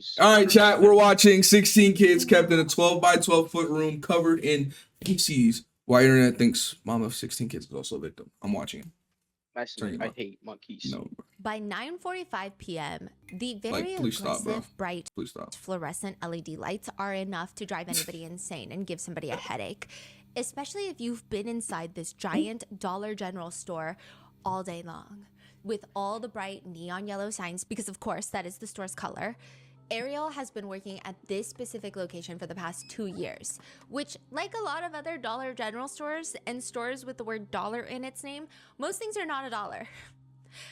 news. All right, chat. We're watching 16 kids kept in a 12 by 12 foot room covered in feces. Why internet thinks mom of 16 kids is also a victim. I'm watching it. I hate monkeys. No. By 9:45 p.m., the very please stop, bro. aggressive, bright Please stop. fluorescent LED lights are enough to drive anybody insane and give somebody a headache, especially if you've been inside this giant Dollar General store all day long with all the bright neon yellow signs, because of course that is the store's color. Ariel has been working at this specific location for the past 2 years, which, like a lot of other Dollar General stores and stores with the word dollar in its name, most things are not $1.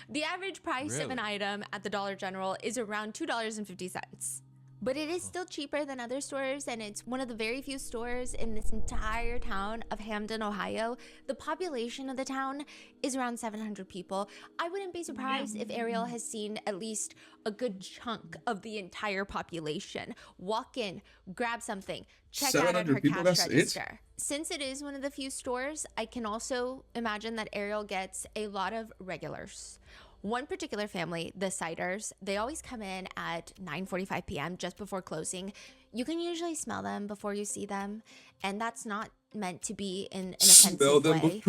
The average price of an item at the Dollar General is around $2.50. But it is still cheaper than other stores, and it's one of the very few stores in this entire town of Hamden, Ohio. The population of the town is around 700 people. I wouldn't be surprised if Ariel has seen at least a good chunk of the entire population walk in, grab something, check out at her cash register. Since it is one of the few stores, I can also imagine that Ariel gets a lot of regulars. One particular family, the Siders, they always come in at 9:45 p.m. just before closing. You can usually smell them before you see them, and that's not meant to be in an offensive way.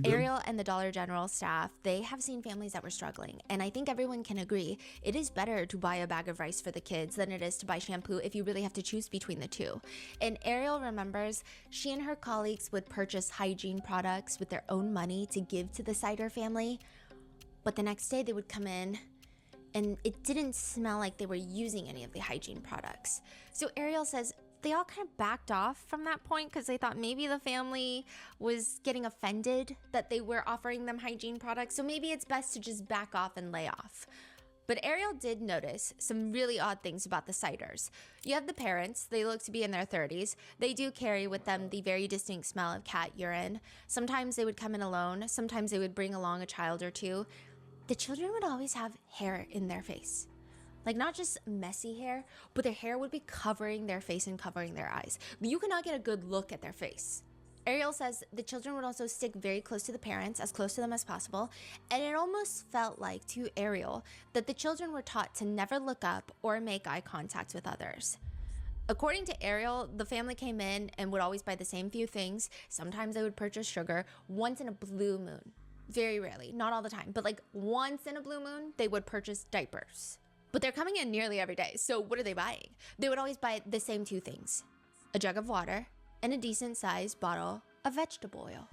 Ariel and the Dollar General staff, they have seen families that were struggling, and I think everyone can agree it is better to buy a bag of rice for the kids than it is to buy shampoo if you really have to choose between the two. And Ariel remembers she and her colleagues would purchase hygiene products with their own money to give to the Sider family. But the next day they would come in and it didn't smell like they were using any of the hygiene products. So Ariel says they all kind of backed off from that point because they thought maybe the family was getting offended that they were offering them hygiene products. So maybe it's best to just back off and lay off. But Ariel did notice some really odd things about the Siders. You have the parents, they look to be in their 30s. They do carry with them the very distinct smell of cat urine. Sometimes they would come in alone, sometimes they would bring along a child or two. The children would always have hair in their face. Like, not just messy hair, but their hair would be covering their face and covering their eyes. You cannot get a good look at their face. Ariel says the children would also stick very close to the parents, as close to them as possible, and it almost felt like to Ariel that the children were taught to never look up or make eye contact with others. According to Ariel, the family came in and would always buy the same few things. Sometimes they would purchase sugar once in a blue moon. Very rarely, not all the time, but like once in a blue moon, they would purchase diapers. But they're coming in nearly every day, so what are they buying? They would always buy the same two things: a jug of water and a decent sized bottle of vegetable oil.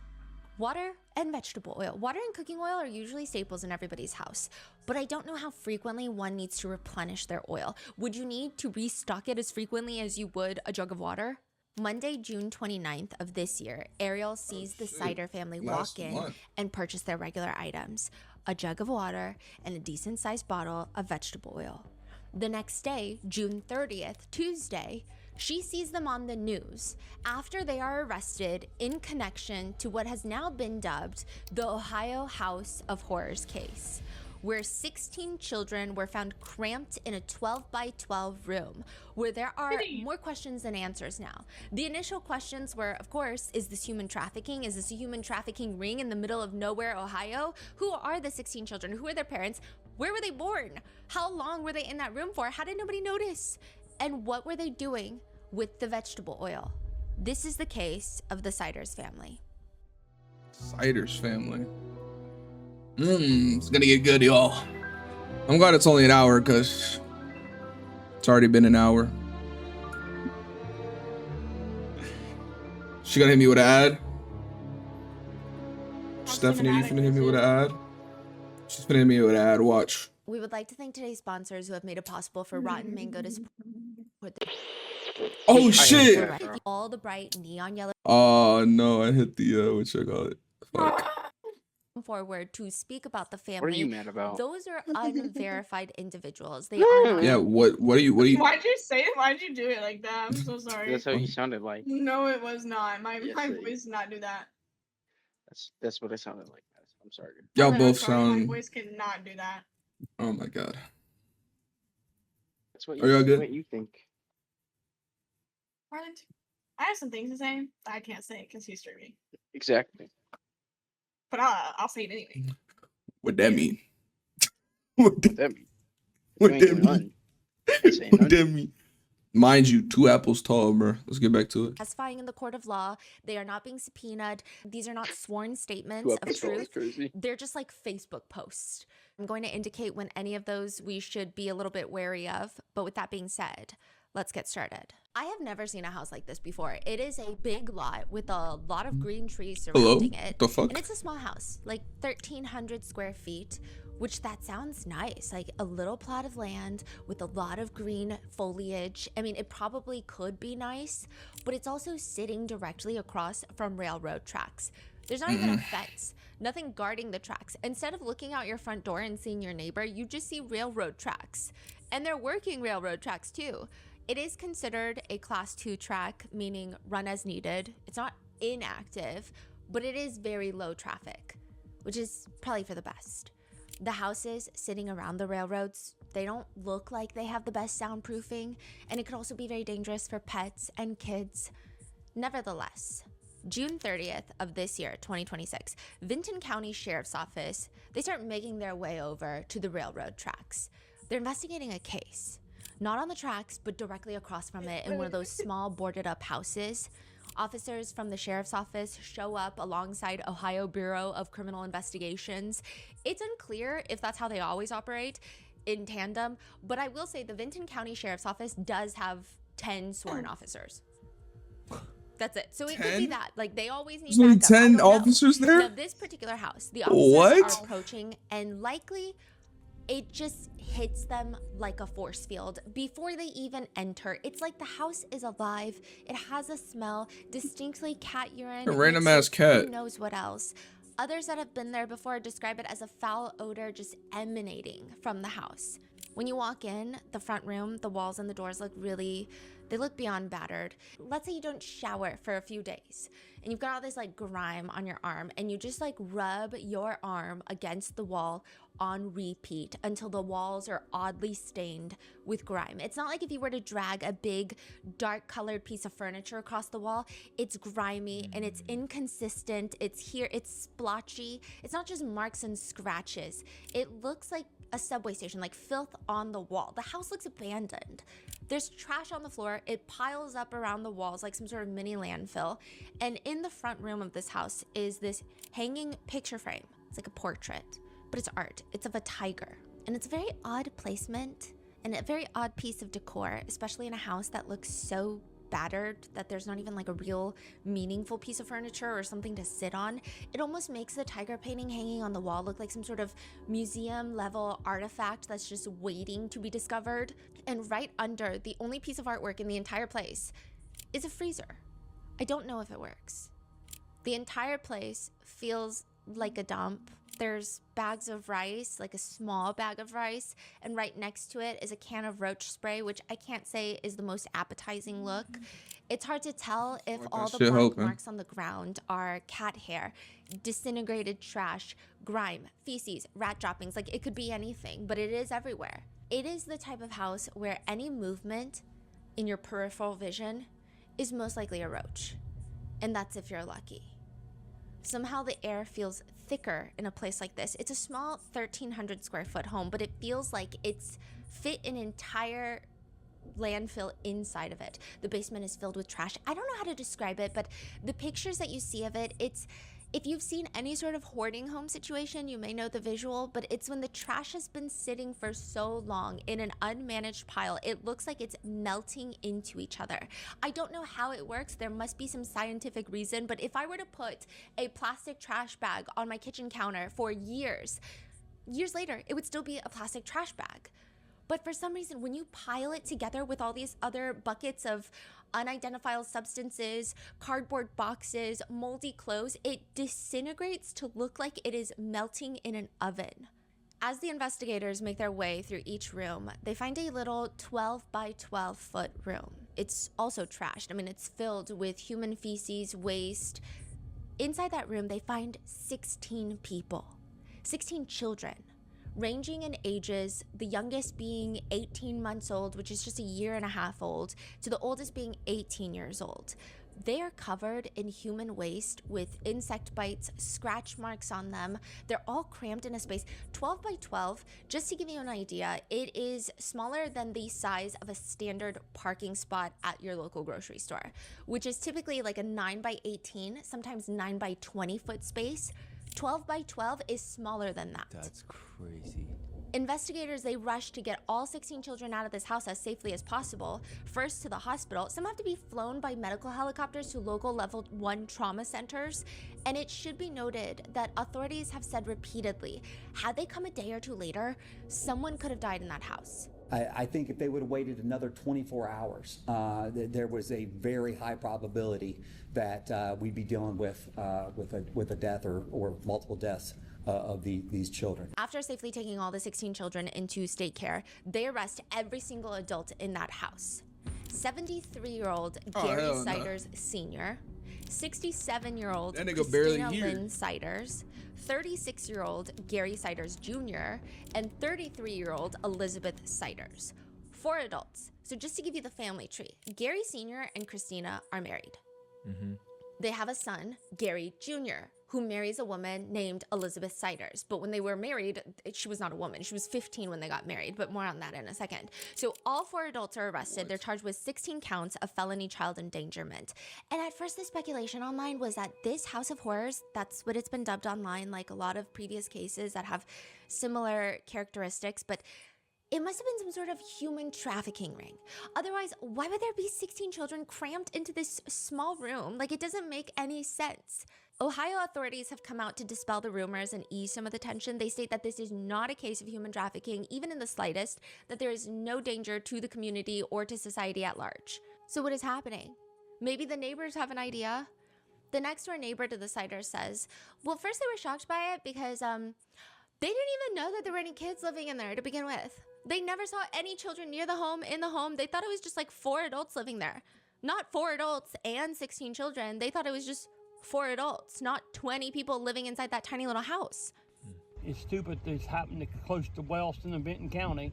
Water and vegetable oil. Water and cooking oil are usually staples in everybody's house, but I don't know how frequently one needs to replenish their oil. Would you need to restock it as frequently as you would a jug of water? Monday, June 29th of this year, Ariel sees the Sider family walk in and purchase their regular items: a jug of water and a decent sized bottle of vegetable oil. The next day, June 30th, Tuesday, she sees them on the news after they are arrested in connection to what has now been dubbed the Ohio House of Horrors case, where 16 children were found cramped in a 12 by 12 room, where there are more questions than answers now. The initial questions were, of course, is this human trafficking? Is this a human trafficking ring in the middle of nowhere, Ohio? Who are the 16 children? Who are their parents? Where were they born? How long were they in that room for? How did nobody notice? And what were they doing with the vegetable oil? This is the case of the Siders family. Siders family. It's gonna get good, y'all. I'm glad it's only an hour because it's already been an hour. She gonna hit me with an ad? Stephanie, you finna hit me with an ad? She's finna hit me with an ad, watch. We would like to thank today's sponsors who have made it possible for Rotten Mango to support the Oh shit! all the bright neon yellow. Oh no, I hit the what you call it. Fuck. Forward to speak about the family. What are you mad about? Those are unverified individuals. They are not. Yeah, what are you Why'd you say it? Why'd you do it like that? I'm so sorry. That's how you sounded like. No, it was not. My Yes, voice did not do that. That's what it sounded like. I'm sorry. Y'all I'm both sorry, sound. My voice cannot do that. Oh my god. That's what Are y'all good? What you think? Marlon, I have some things to say that I can't say because he's streaming. Exactly. But I'll say it anyway. What that mean? What that mean? What You that ain't mean? doing Saying Look nothing. at me. Mind you, 2 apples tall, bro. Let's get back to it. Testifying in the court of law. They are not being subpoenaed. These are not sworn statements Two of episodes is truth. crazy. They're just like Facebook posts. I'm going to indicate when any of those we should be a little bit wary of. But with that being said, let's get started. I have never seen a house like this before. It is a big lot with a lot of green trees Hello? surrounding it. What the fuck? And it's a small house, like 1,300 square feet, which that sounds nice. Like a little plot of land with a lot of green foliage. I mean, it probably could be nice, but it's also sitting directly across from railroad tracks. There's not even a fence, nothing guarding the tracks. Instead of looking out your front door and seeing your neighbor, you just see railroad tracks. And they're working railroad tracks too. It is considered a class 2 track, meaning run as needed. It's not inactive, but it is very low traffic, which is probably for the best. The houses sitting around the railroads, they don't look like they have the best soundproofing, and it could also be very dangerous for pets and kids. Nevertheless, June 30th of this year, 2026, Vinton County Sheriff's Office, they start making their way over to the railroad tracks. They're investigating a case, not on the tracks, but directly across from it in one of those small boarded up houses. Officers from the sheriff's office show up alongside Ohio Bureau of Criminal Investigations. It's unclear if that's how they always operate in tandem, but I will say the Vinton County Sheriff's Office does have 10 sworn officers. That's it. So it could be 10? that. Like they always need There's only backup. I 10 don't know. officers there? Now, this particular house, the officers What? are approaching, and likely it just hits them like a force field before they even enter. It's like the house is alive. It has a smell, distinctly cat urine. A random mixed ass with cat. Who knows what else? Others that have been there before describe it as a foul odor just emanating from the house. When you walk in the front room, the walls and the doors look they look beyond battered. Let's say you don't shower for a few days and you've got all this like grime on your arm, and you just like rub your arm against the wall on repeat until the walls are oddly stained with grime. It's not like if you were to drag a big dark colored piece of furniture across the wall. It's grimy and it's inconsistent. It's splotchy. It's not just marks and scratches. It looks like a subway station, like filth on the wall. The house looks abandoned. There's trash on the floor. It piles up around the walls like some sort of mini landfill. And in the front room of this house is this hanging picture frame. It's like a portrait, but it's art. It's of a tiger. And it's a very odd placement and a very odd piece of decor, especially in a house that looks so battered that there's not even like a real meaningful piece of furniture or something to sit on. It almost makes the tiger painting hanging on the wall look like some sort of museum level artifact that's just waiting to be discovered. And right under the only piece of artwork in the entire place is a freezer. I don't know if it works. The entire place feels like a dump. There's bags of rice, like a small bag of rice, and right next to it is a can of roach spray, which I can't say is the most appetizing look. It's hard to tell if Like all that the shit black helping. marks on the ground are cat hair, disintegrated trash, grime, feces, rat droppings. Like it could be anything, but it is everywhere. It is the type of house where any movement in your peripheral vision is most likely a roach, and that's if you're lucky. Somehow the air feels thicker in a place like this. It's a small 1,300 square foot home, but it feels like it's fit an entire landfill inside of it. The basement is filled with trash. I don't know how to describe it, but the pictures that you see of it, if you've seen any sort of hoarding home situation, you may know the visual, but it's when the trash has been sitting for so long in an unmanaged pile, it looks like it's melting into each other. I don't know how it works. There must be some scientific reason, but if I were to put a plastic trash bag on my kitchen counter for years later, it would still be a plastic trash bag. But for some reason, when you pile it together with all these other buckets of unidentified substances, cardboard boxes, moldy clothes, it disintegrates to look like it is melting in an oven. As the investigators make their way through each room, they find a little 12 by 12 foot room. It's also trashed. I mean, it's filled with human feces, waste. Inside that room, they find 16 people, 16 children, ranging in ages, the youngest being 18 months old, which is just a year and a half old, to the oldest being 18 years old. They are covered in human waste with insect bites, scratch marks on them. They're all cramped in a space. 12 by 12, just to give you an idea, it is smaller than the size of a standard parking spot at your local grocery store, which is typically like a 9 by 18, sometimes 9 by 20 foot space. 12 by 12 is smaller than that. That's crazy. Investigators, they rush to get all 16 children out of this house as safely as possible. First to the hospital. Some have to be flown by medical helicopters to local level 1 trauma centers. And it should be noted that authorities have said repeatedly, had they come a day or two later, someone could have died in that house. I think if they would have waited another 24 hours, there was a very high probability that we'd be dealing with a death or multiple deaths of these children. After safely taking all the 16 children into state care, they arrest every single adult in that house. 73-year-old Gary Siders Sr., 67-year-old That nigga barely Christina here. Lynn Siders, 36-year-old Gary Siders Jr., and 33-year-old Elizabeth Siders. 4 adults. So just to give you the family tree, Gary Sr. and Christina are married. They have a son, Gary Jr., who marries a woman named Elizabeth Siders. But when they were married, she was not a woman. She was 15 when they got married, but more on that in a second. So all 4 adults are arrested. They're charged with 16 counts of felony child endangerment. And at first, the speculation online was that this House of Horrors, that's what it's been dubbed online, like a lot of previous cases that have similar characteristics, but it must have been some sort of human trafficking ring. Otherwise, why would there be 16 children cramped into this small room? Like, it doesn't make any sense. Ohio authorities have come out to dispel the rumors and ease some of the tension. They state that this is not a case of human trafficking, even in the slightest, that there is no danger to the community or to society at large. So what is happening? Maybe the neighbors have an idea. The next door neighbor to the Siders says, well, first they were shocked by it because they didn't even know that there were any kids living in there to begin with. They never saw any children near the home, in the home. They thought it was just like 4 adults living there. Not 4 adults and 16 children. They thought it was just 4 adults, not 20 people living inside that tiny little house. It's stupid this happened close to Wellston and Benton County.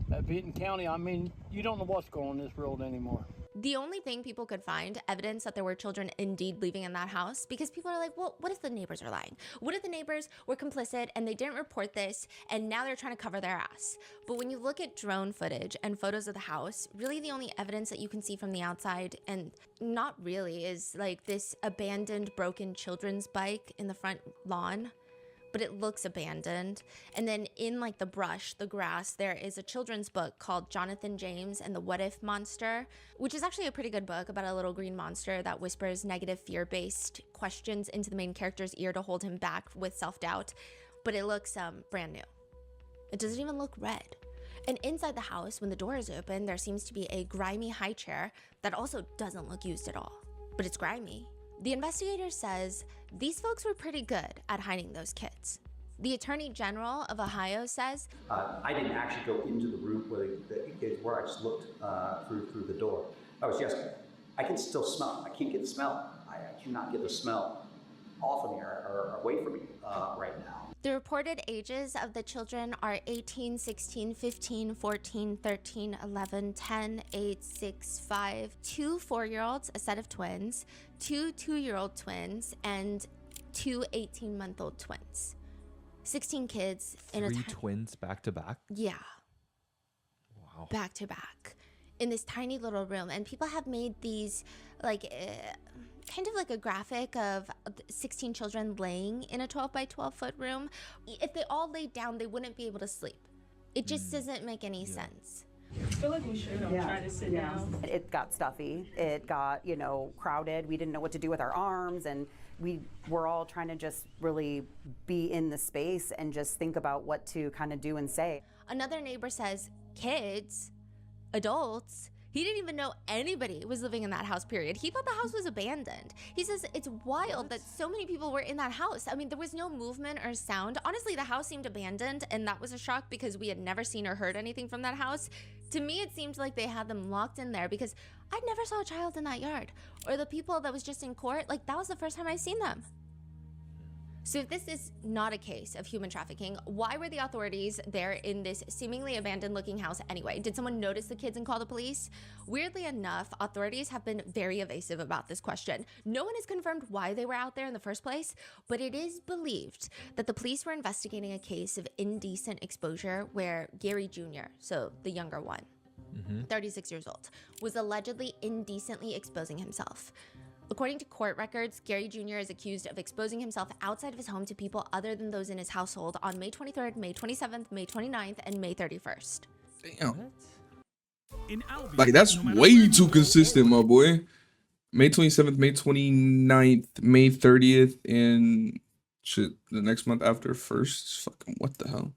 Benton County, I mean, you don't know what's going on in this world anymore. The only thing people could find evidence that there were children indeed living in that house, because people are like, well, what if the neighbors are lying? What if the neighbors were complicit and they didn't report this and now they're trying to cover their ass? But when you look at drone footage and photos of the house, really the only evidence that you can see from the outside, and not really, is like this abandoned, broken children's bike in the front lawn. But it looks abandoned. And then in like the brush, the grass, there is a children's book called Jonathan James and the What If Monster, which is actually a pretty good book about a little green monster that whispers negative fear-based questions into the main character's ear to hold him back with self-doubt. But it looks brand new. It doesn't even look red. And inside the house, when the door is open, there seems to be a grimy high chair that also doesn't look used at all, but it's grimy. The investigator says these folks were pretty good at hiding those kids. The Attorney General of Ohio says, I didn't actually go into the room where the kids were. I just looked through the door. I can still smell. I can't get the smell. I cannot get the smell off of me or away from me right now. the reported ages of the children are 18, 16, 15, 14, 13, 11, 10, 8, 6, 5, 2 4-year-olds, a set of twins, 2 2-year-old twins, and 2 18-month-old twins. 16 kids in Three twins back to back? Yeah. Wow. Back to back in this tiny little room. And people have made these like kind of like a graphic of 16 children laying in a 12 by 12 foot room. If they all laid down, they wouldn't be able to sleep. It just doesn't make any sense. I feel like we should try to sit down. It got stuffy. It got, crowded. We didn't know what to do with our arms, and we were all trying to just really be in the space and just think about what to kind of do and say. Another neighbor says, kids, adults, he didn't even know anybody was living in that house, period. He thought the house was abandoned. He says it's wild that so many people were in that house. I mean, there was no movement or sound. Honestly, the house seemed abandoned, and that was a shock because we had never seen or heard anything from that house. To me, it seemed like they had them locked in there because I never saw a child in that yard. Or the people that was just in court, like that was the first time I've seen them. So if this is not a case of human trafficking, why were the authorities there in this seemingly abandoned looking house anyway? Did someone notice the kids and call the police? Weirdly enough, authorities have been very evasive about this question. No one has confirmed why they were out there in the first place, but it is believed that the police were investigating a case of indecent exposure where Gary Jr., so the younger one, 36 years old, was allegedly indecently exposing himself. According to court records, Gary Jr. is accused of exposing himself outside of his home to people other than those in his household on May 23rd, May 27th, May 29th, and May 31st. Damn. Like, that's way too consistent, my boy. May 27th, May 29th, May 30th, and shit, the next month after first. Fucking what the hell?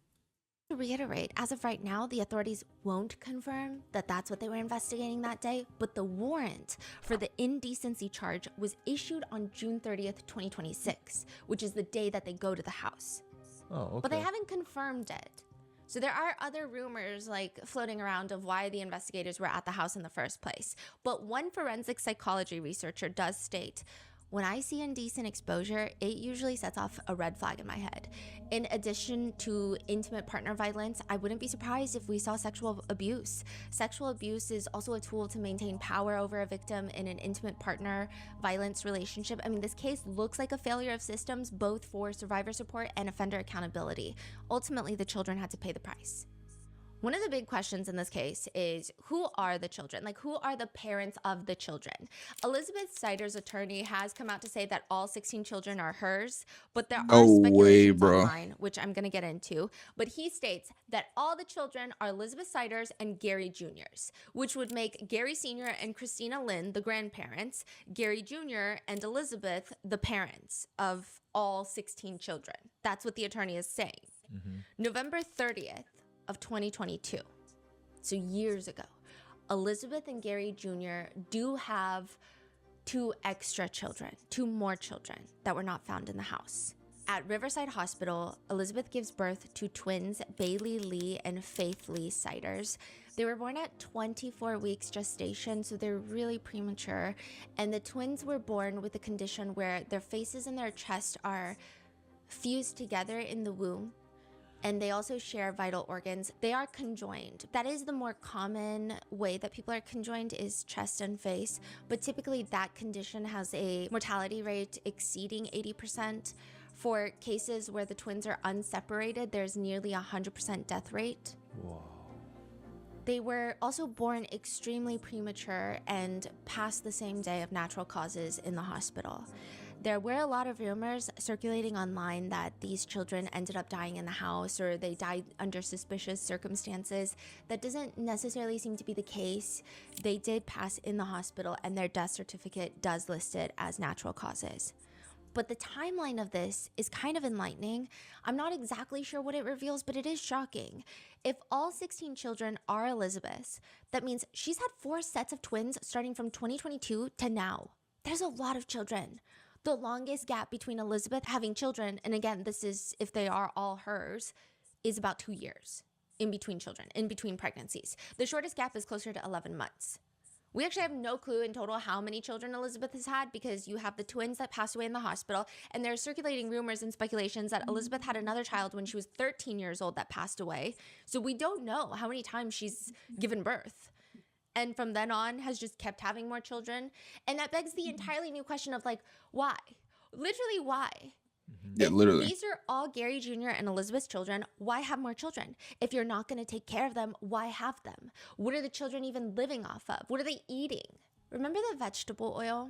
To reiterate, as of right now, the authorities won't confirm that that's what they were investigating that day, but the warrant for the indecency charge was issued on June 30th, 2026, which is the day that they go to the house. Oh, okay. But they haven't confirmed it. So there are other rumors like floating around of why the investigators were at the house in the first place. But one forensic psychology researcher does state, when I see indecent exposure, it usually sets off a red flag in my head. In addition to intimate partner violence, I wouldn't be surprised if we saw sexual abuse. Sexual abuse is also a tool to maintain power over a victim in an intimate partner violence relationship. I mean, this case looks like a failure of systems, both for survivor support and offender accountability. Ultimately, the children had to pay the price. One of the big questions in this case is, who are the children? Like, who are the parents of the children? Elizabeth Sider's attorney has come out to say that all 16 children are hers, but there are speculations online, which I'm going to get into. But he states that all the children are Elizabeth Sider's and Gary Jr.'s, which would make Gary Sr. and Christina Lynn the grandparents, Gary Jr. and Elizabeth the parents of all 16 children. That's what the attorney is saying. November 30th. Of 2022, so years ago, Elizabeth and Gary Jr. do have two more children that were not found in the house. At Riverside Hospital, Elizabeth gives birth to twins Bailey Lee and Faith Lee Siders. They were born at 24 weeks gestation, so they're really premature, and the twins were born with a condition where their faces and their chest are fused together in the womb. And they also share vital organs. They are conjoined. That is the more common way that people are conjoined, is chest and face. But typically that condition has a mortality rate exceeding 80%. For cases where the twins are unseparated, there's nearly 100% death rate. Whoa. They were also born extremely premature and passed the same day of natural causes in the hospital. There were a lot of rumors circulating online that these children ended up dying in the house or they died under suspicious circumstances. That doesn't necessarily seem to be the case. They did pass in the hospital and their death certificate does list it as natural causes. But the timeline of this is kind of enlightening. I'm not exactly sure what it reveals, but it is shocking. If all 16 children are Elizabeth's, that means she's had 4 sets of twins starting from 2022 to now. There's a lot of children. The longest gap between Elizabeth having children, and again, this is if they are all hers, is about 2 years in between children, in between pregnancies. The shortest gap is closer to 11 months. We actually have no clue in total how many children Elizabeth has had because you have the twins that passed away in the hospital, and there are circulating rumors and speculations that Elizabeth had another child when she was 13 years old that passed away. So we don't know how many times she's given birth. And from then on has just kept having more children. And that begs the entirely new question of like, why? Literally, why? Yeah, if literally. These are all Gary Jr. and Elizabeth's children. Why have more children? If you're not going to take care of them, why have them? What are the children even living off of? What are they eating? Remember the vegetable oil?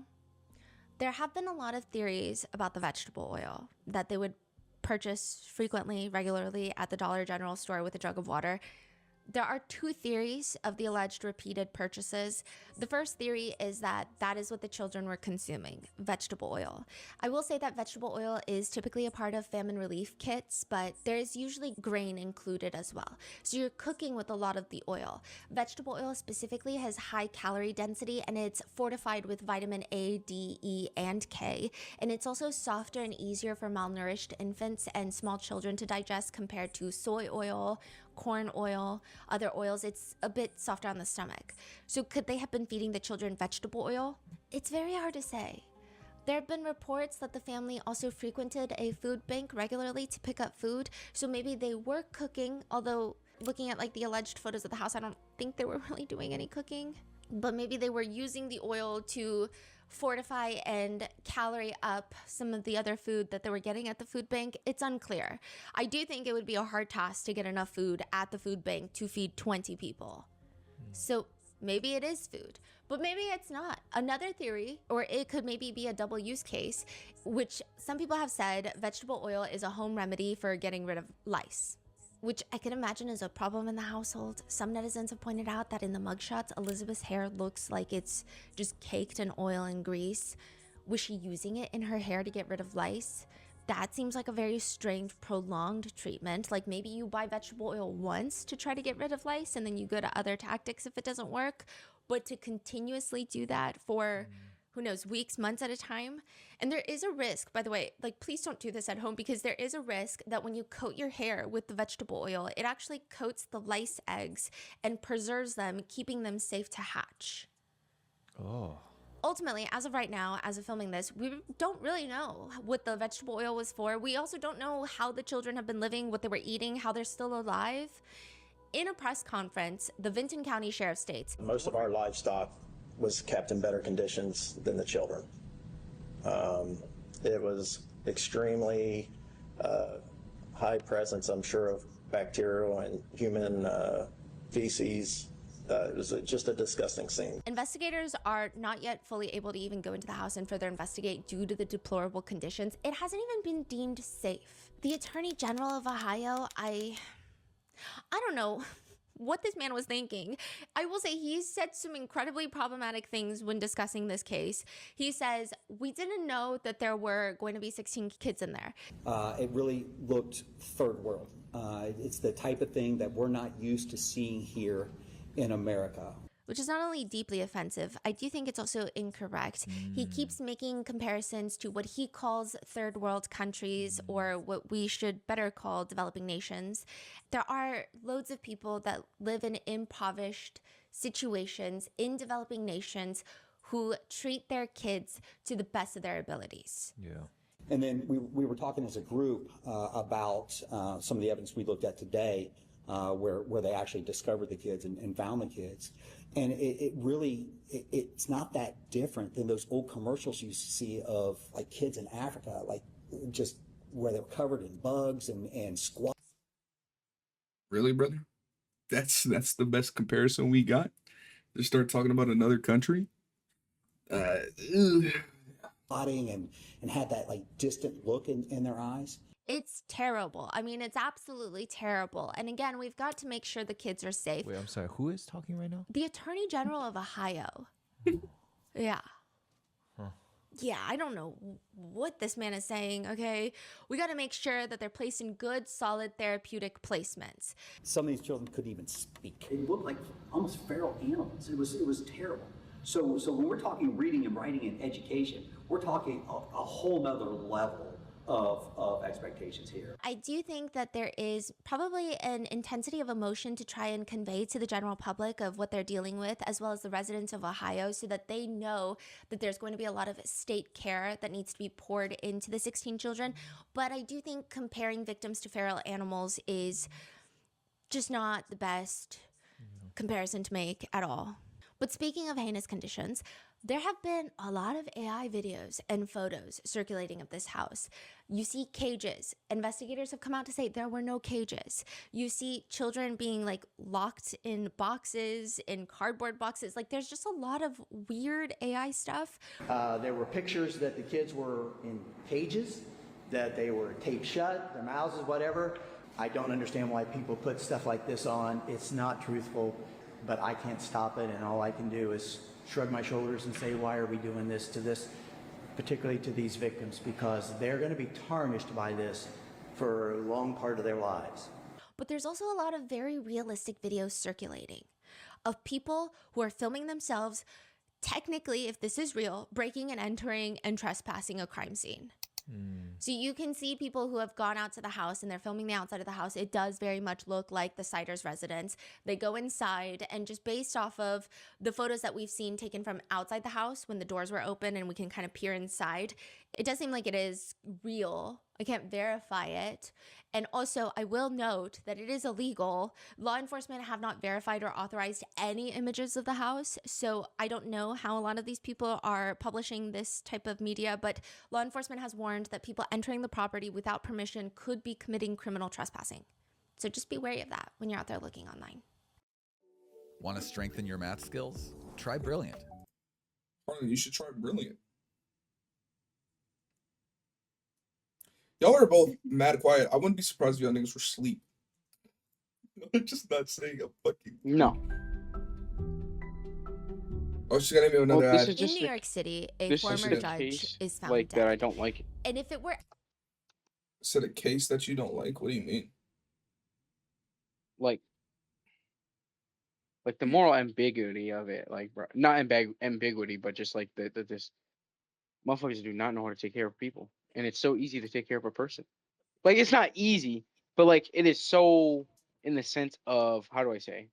There have been a lot of theories about the vegetable oil that they would purchase frequently, regularly at the Dollar General store with a jug of water. There are 2 theories of the alleged repeated purchases. The first theory is that that is what the children were consuming, vegetable oil. I will say that vegetable oil is typically a part of famine relief kits, but there's usually grain included as well. So you're cooking with a lot of the oil. Vegetable oil specifically has high calorie density and it's fortified with vitamin A, D, E, and K. And it's also softer and easier for malnourished infants and small children to digest compared to soy oil, corn oil, other oils. It's a bit softer on the stomach. So could they have been feeding the children vegetable oil? It's very hard to say. There have been reports that the family also frequented a food bank regularly to pick up food, so maybe they were cooking, although looking at like the alleged photos of the house, I don't think they were really doing any cooking. But maybe they were using the oil to fortify and calorie up some of the other food that they were getting at the food bank. It's unclear. I do think it would be a hard task to get enough food at the food bank to feed 20 people. So maybe it is food, but maybe it's not. Another theory, or it could maybe be a double use case, which some people have said vegetable oil is a home remedy for getting rid of lice, which I can imagine is a problem in the household. Some netizens have pointed out that in the mugshots, Elizabeth's hair looks like it's just caked in oil and grease. Was she using it in her hair to get rid of lice? That seems like a very strange, prolonged treatment. Like maybe you buy vegetable oil once to try to get rid of lice and then you go to other tactics if it doesn't work. But to continuously do that for, who knows, weeks, months at a time. And there is a risk, by the way, like please don't do this at home, because there is a risk that when you coat your hair with the vegetable oil, it actually coats the lice eggs and preserves them, keeping them safe to hatch. Oh. Ultimately, as of right now, as of filming this, we don't really know what the vegetable oil was for. We also don't know how the children have been living, what they were eating, how they're still alive. In a press conference, the Vinton County Sheriff states, most of our livestock was kept in better conditions than the children. It was extremely high presence, I'm sure, of bacterial and human feces. It was just a disgusting scene. investigators are not yet fully able to even go into the house and further investigate due to the deplorable conditions. It hasn't even been deemed safe. The Attorney General of Ohio, I don't know what this man was thinking. I will say he said some incredibly problematic things when discussing this case. He says, we didn't know that there were going to be 16 kids in there. It really looked third world. It's the type of thing that we're not used to seeing here in America. Which is not only deeply offensive, I do think it's also incorrect. He keeps making comparisons to what he calls third world countries, or what we should better call developing nations. There are loads of people that live in impoverished situations in developing nations who treat their kids to the best of their abilities. Yeah. And then we were talking as a group about some of the evidence we looked at today, where they actually discovered the kids and found the kids. And it's not that different than those old commercials you see of like kids in Africa, like just where they're covered in bugs and squat. Really, brother? That's the best comparison we got? Just start talking about another country? Spotting and had that like distant look in their eyes. It's terrible. I mean, it's absolutely terrible. And again, we've got to make sure the kids are safe. Wait, I'm sorry. Who is talking right now? The Attorney General of Ohio. Yeah. Huh. Yeah, I don't know what this man is saying, okay? We got to make sure that they're placed in good, solid therapeutic placements. Some of these children couldn't even speak. They looked like almost feral animals. It was terrible. So when we're talking reading and writing and education, we're talking a whole nother level of expectations here. I do think that there is probably an intensity of emotion to try and convey to the general public of what they're dealing with, as well as the residents of Ohio, so that they know that there's going to be a lot of state care that needs to be poured into the 16 children. But I do think comparing victims to feral animals is just not the best comparison to make at all. But speaking of heinous conditions, there have been a lot of AI videos and photos circulating of this house. You see cages. Investigators have come out to say there were no cages. You see children being like locked in boxes, in cardboard boxes. Like there's just a lot of weird AI stuff. There were pictures that the kids were in cages, that they were taped shut, their mouths, whatever. I don't understand why people put stuff like this on. It's not truthful, but I can't stop it, and all I can do is shrug my shoulders and say, why are we doing this to this, particularly to these victims, because they're going to be tarnished by this for a long part of their lives. But there's also a lot of very realistic videos circulating of people who are filming themselves, technically, if this is real, breaking and entering and trespassing a crime scene. So you can see people who have gone out to the house and they're filming the outside of the house. It does very much look like the Siders' residence. They go inside, and just based off of the photos that we've seen taken from outside the house when the doors were open and we can kind of peer inside, it does seem like it is real. I can't verify it. And also, I will note that it is illegal. Law enforcement have not verified or authorized any images of the house, so I don't know how a lot of these people are publishing this type of media, but law enforcement has warned that people entering the property without permission could be committing criminal trespassing. So just be wary of that when you're out there looking online. Want to strengthen your math skills? Try Brilliant. You should try Brilliant. Y'all are both mad quiet. I wouldn't be surprised if y'all niggas were asleep. I'm just not saying a fucking... No. Oh, she's gonna give me another ad. In New York City, a former judge is found like dead. that I don't like it. And if it were... Is it a case that you don't like? What do you mean? Like the moral ambiguity of it. Like, bro, not ambiguity, but just like this motherfuckers do not know how to take care of people. And it's so easy to take care of a person. Like, it's not easy, but like it is so, in the sense of, how do I say?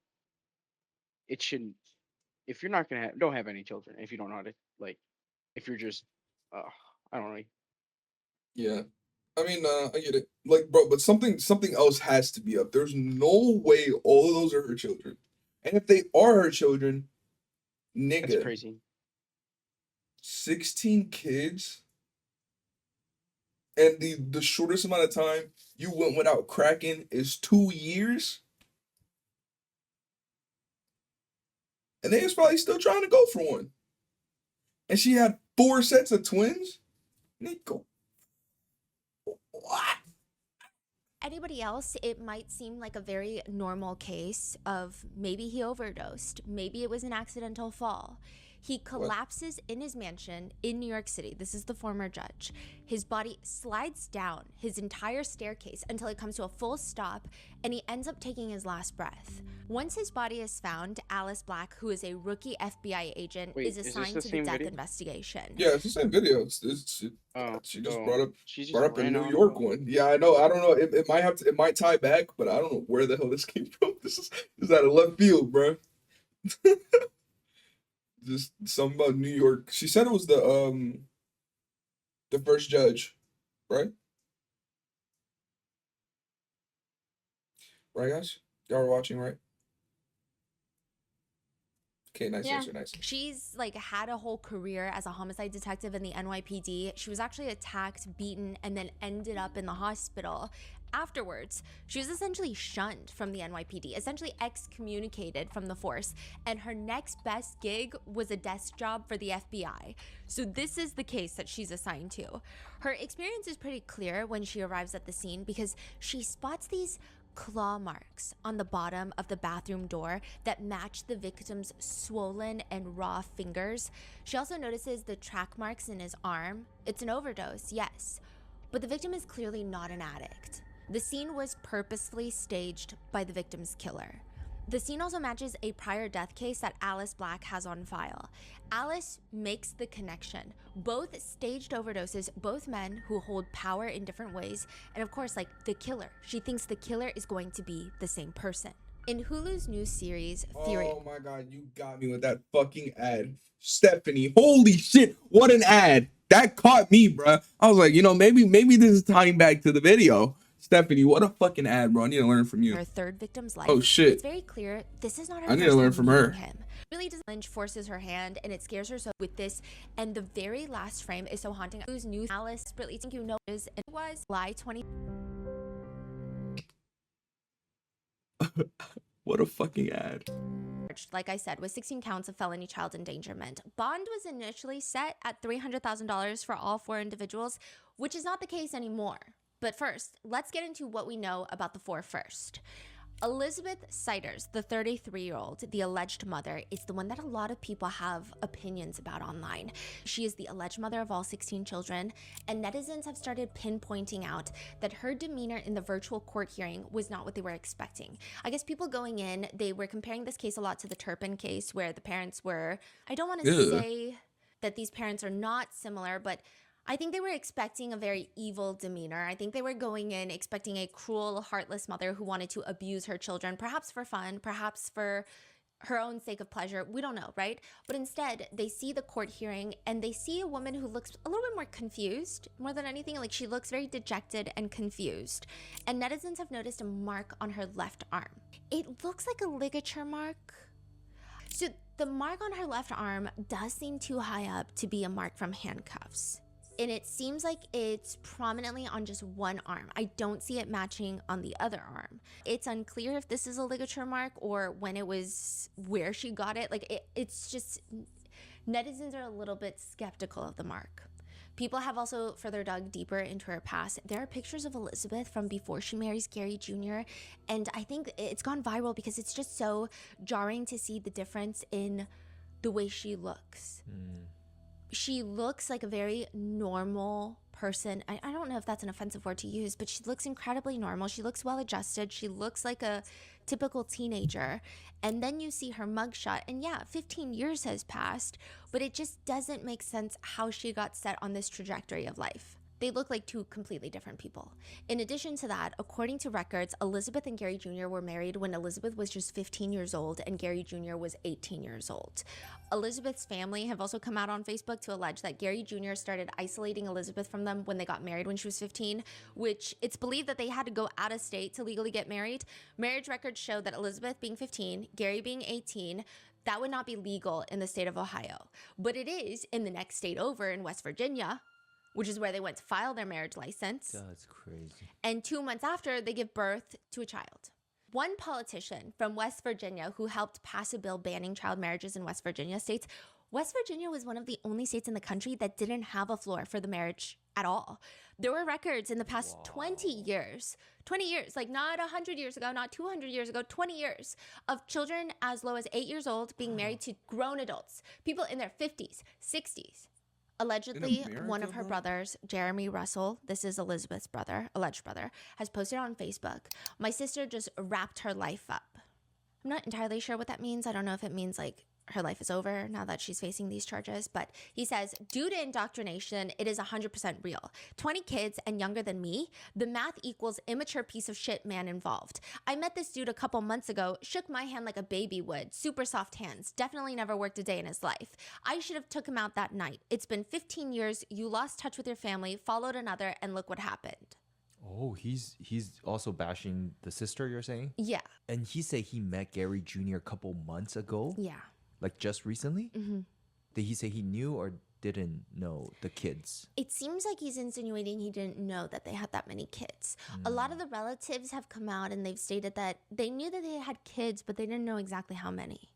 It shouldn't, if you're not gonna have, don't have any children if you don't know how to, like, if you're just I don't know. Yeah. I mean, I get it. Like, bro, but something else has to be up. There's no way all of those are her children. And if they are her children, nigga. That's crazy. 16 kids? And the shortest amount of time you went without cracking is 2 years? And they was probably still trying to go for one. And she had 4 sets of twins? Nico. What? Anybody else, it might seem like a very normal case of maybe he overdosed, maybe it was an accidental fall. He collapses in his mansion in New York City. This is the former judge. His body slides down his entire staircase until it comes to a full stop, and he ends up taking his last breath. Once his body is found, Alice Black, who is a rookie FBI agent, is assigned to the death investigation. Yeah, it's the same video. She just brought up the New York one. Yeah, I know. I don't know. It might have to. It might tie back, but I don't know where the hell this came from. This is out of left field, bro. Just something about New York. She said it was the first judge, right? Right, guys? Y'all are watching, right? Okay, nice answer, nice. She's like had a whole career as a homicide detective in the NYPD. She was actually attacked, beaten, and then ended up in the hospital. Afterwards, she was essentially shunned from the NYPD, essentially excommunicated from the force, and her next best gig was a desk job for the FBI. So this is the case that she's assigned to. Her experience is pretty clear when she arrives at the scene because she spots these claw marks on the bottom of the bathroom door that match the victim's swollen and raw fingers. She also notices the track marks in his arm. It's an overdose, yes, but the victim is clearly not an addict. The scene was purposefully staged by the victim's killer. The scene also matches a prior death case that Alice Black has on file. Alice makes the connection. Both staged overdoses, both men who hold power in different ways, and of course, like the killer. She thinks the killer is going to be the same person. In Hulu's new series, Theory. Oh my god, you got me with that fucking ad. Stephanie, holy shit, what an ad. That caught me, bruh. I was like, maybe this is tying back to the video. Stephanie, what a fucking ad, bro. I need to learn from you. Her third victim's life. Oh, shit. It's very clear this is not her I need to learn from her. Him. Really does. Lynch forces her hand and it scares her so with this. And the very last frame is so haunting. Whose news Alice desperately think you know is and it was July 20. What a fucking ad. Like I said, with 16 counts of felony child endangerment. Bond was initially set at $300,000 for all 4 individuals, which is not the case anymore. But first, let's get into what we know about the 4 first. Elizabeth Siders, the 33-year-old, the alleged mother, is the one that a lot of people have opinions about online. She is the alleged mother of all 16 children, and netizens have started pinpointing out that her demeanor in the virtual court hearing was not what they were expecting. I guess people going in, they were comparing this case a lot to the Turpin case, where the parents were, I don't want to say that these parents are not similar, but I think they were expecting a very evil demeanor. I think they were going in expecting a cruel, heartless mother who wanted to abuse her children, perhaps for fun, perhaps for her own sake of pleasure. We don't know, right? But instead, they see the court hearing and they see a woman who looks a little bit more confused, more than anything. Like, she looks very dejected and confused. And netizens have noticed a mark on her left arm. It looks like a ligature mark. So the mark on her left arm does seem too high up to be a mark from handcuffs. And it seems like it's prominently on just one arm. I don't see it matching on the other arm. It's unclear if this is a ligature mark or when it was, where she got it. Like, it's just, netizens are a little bit skeptical of the mark. People have also further dug deeper into her past. There are pictures of Elizabeth from before she marries Gary Jr. And I think it's gone viral because it's just so jarring to see the difference in the way she looks. She looks like a very normal person. I don't know if that's an offensive word to use, but she looks incredibly normal. She looks well adjusted. She looks like a typical teenager. And then you see her mugshot, and yeah, 15 years has passed, but it just doesn't make sense how she got set on this trajectory of life. They look like two completely different people. In addition to that, according to records, Elizabeth and Gary Jr. were married when Elizabeth was just 15 years old and Gary Jr. was 18 years old. Elizabeth's family have also come out on Facebook to allege that Gary Jr. started isolating Elizabeth from them when they got married when she was 15, which it's believed that they had to go out of state to legally get married. Marriage records show that Elizabeth being 15, Gary being 18, that would not be legal in the state of Ohio. But it is in the next state over, in West Virginia, which is where they went to file their marriage license. That's crazy. And 2 months after, they give birth to a child. One politician from West Virginia who helped pass a bill banning child marriages in West Virginia states, West Virginia was one of the only states in the country that didn't have a floor for the marriage at all. There were records in the past 20 years, like not 100 years ago, not 200 years ago, 20 years of children as low as 8 years old being married to grown adults, people in their 50s, 60s. Allegedly, one of her brothers, Jeremy Russell, this is Elizabeth's brother, alleged brother, has posted on Facebook, "My sister just wrapped her life up." I'm not entirely sure what that means. I don't know if it means like her life is over now that she's facing these charges, but he says, due to indoctrination, it is 100% real. 20 kids and younger than me, the math equals immature piece of shit man involved. I met this dude a couple months ago, shook my hand like a baby would, super soft hands, definitely never worked a day in his life. I should have took him out that night. It's been 15 years, you lost touch with your family, followed another, and look what happened. Oh, he's also bashing the sister, you're saying? Yeah. And he said he met Gary Jr. a couple months ago? Yeah. Like just recently? Mm-hmm. Did he say he knew or didn't know the kids? It seems like he's insinuating he didn't know that they had that many kids. A lot of the relatives have come out and they've stated that they knew that they had kids, but they didn't know exactly how many.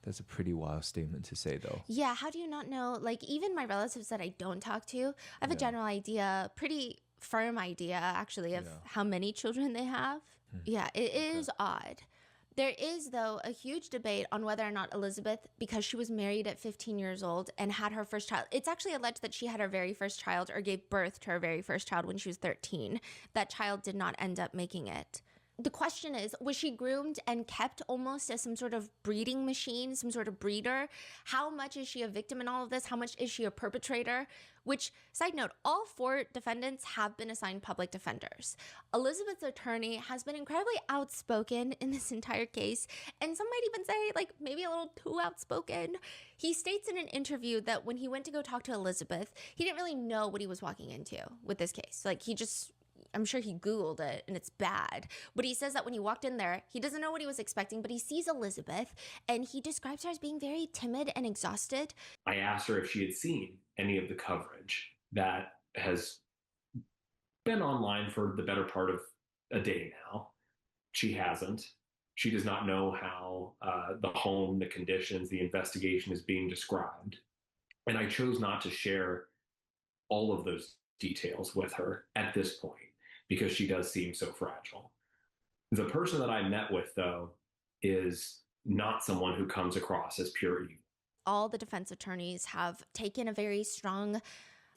That's a pretty wild statement to say, though. Yeah, how do you not know? Like, even my relatives that I don't talk to, I have a general idea, pretty firm idea, actually, of how many children they have. Yeah, it is odd. There is, though, a huge debate on whether or not Elizabeth, because she was married at 15 years old and had her first child, it's actually alleged that she had her very first child or gave birth to her very first child when she was 13. That child did not end up making it. The question is, was she groomed and kept almost as some sort of breeding machine, some sort of breeder? How much is she a victim in all of this? How much is she a perpetrator? Which, side note, all 4 defendants have been assigned public defenders. Elizabeth's attorney has been incredibly outspoken in this entire case, and some might even say, like, maybe a little too outspoken. He states in an interview that when he went to go talk to Elizabeth, he didn't really know what he was walking into with this case. Like, I'm sure he Googled it and it's bad. But he says that when he walked in there, he doesn't know what he was expecting, but he sees Elizabeth and he describes her as being very timid and exhausted. I asked her if she had seen any of the coverage that has been online for the better part of a day now. She hasn't. She does not know how the home, the conditions, the investigation is being described. And I chose not to share all of those details with her at this point, because she does seem so fragile. The person that I met with, though, is not someone who comes across as pure evil. All the defense attorneys have taken a very strong,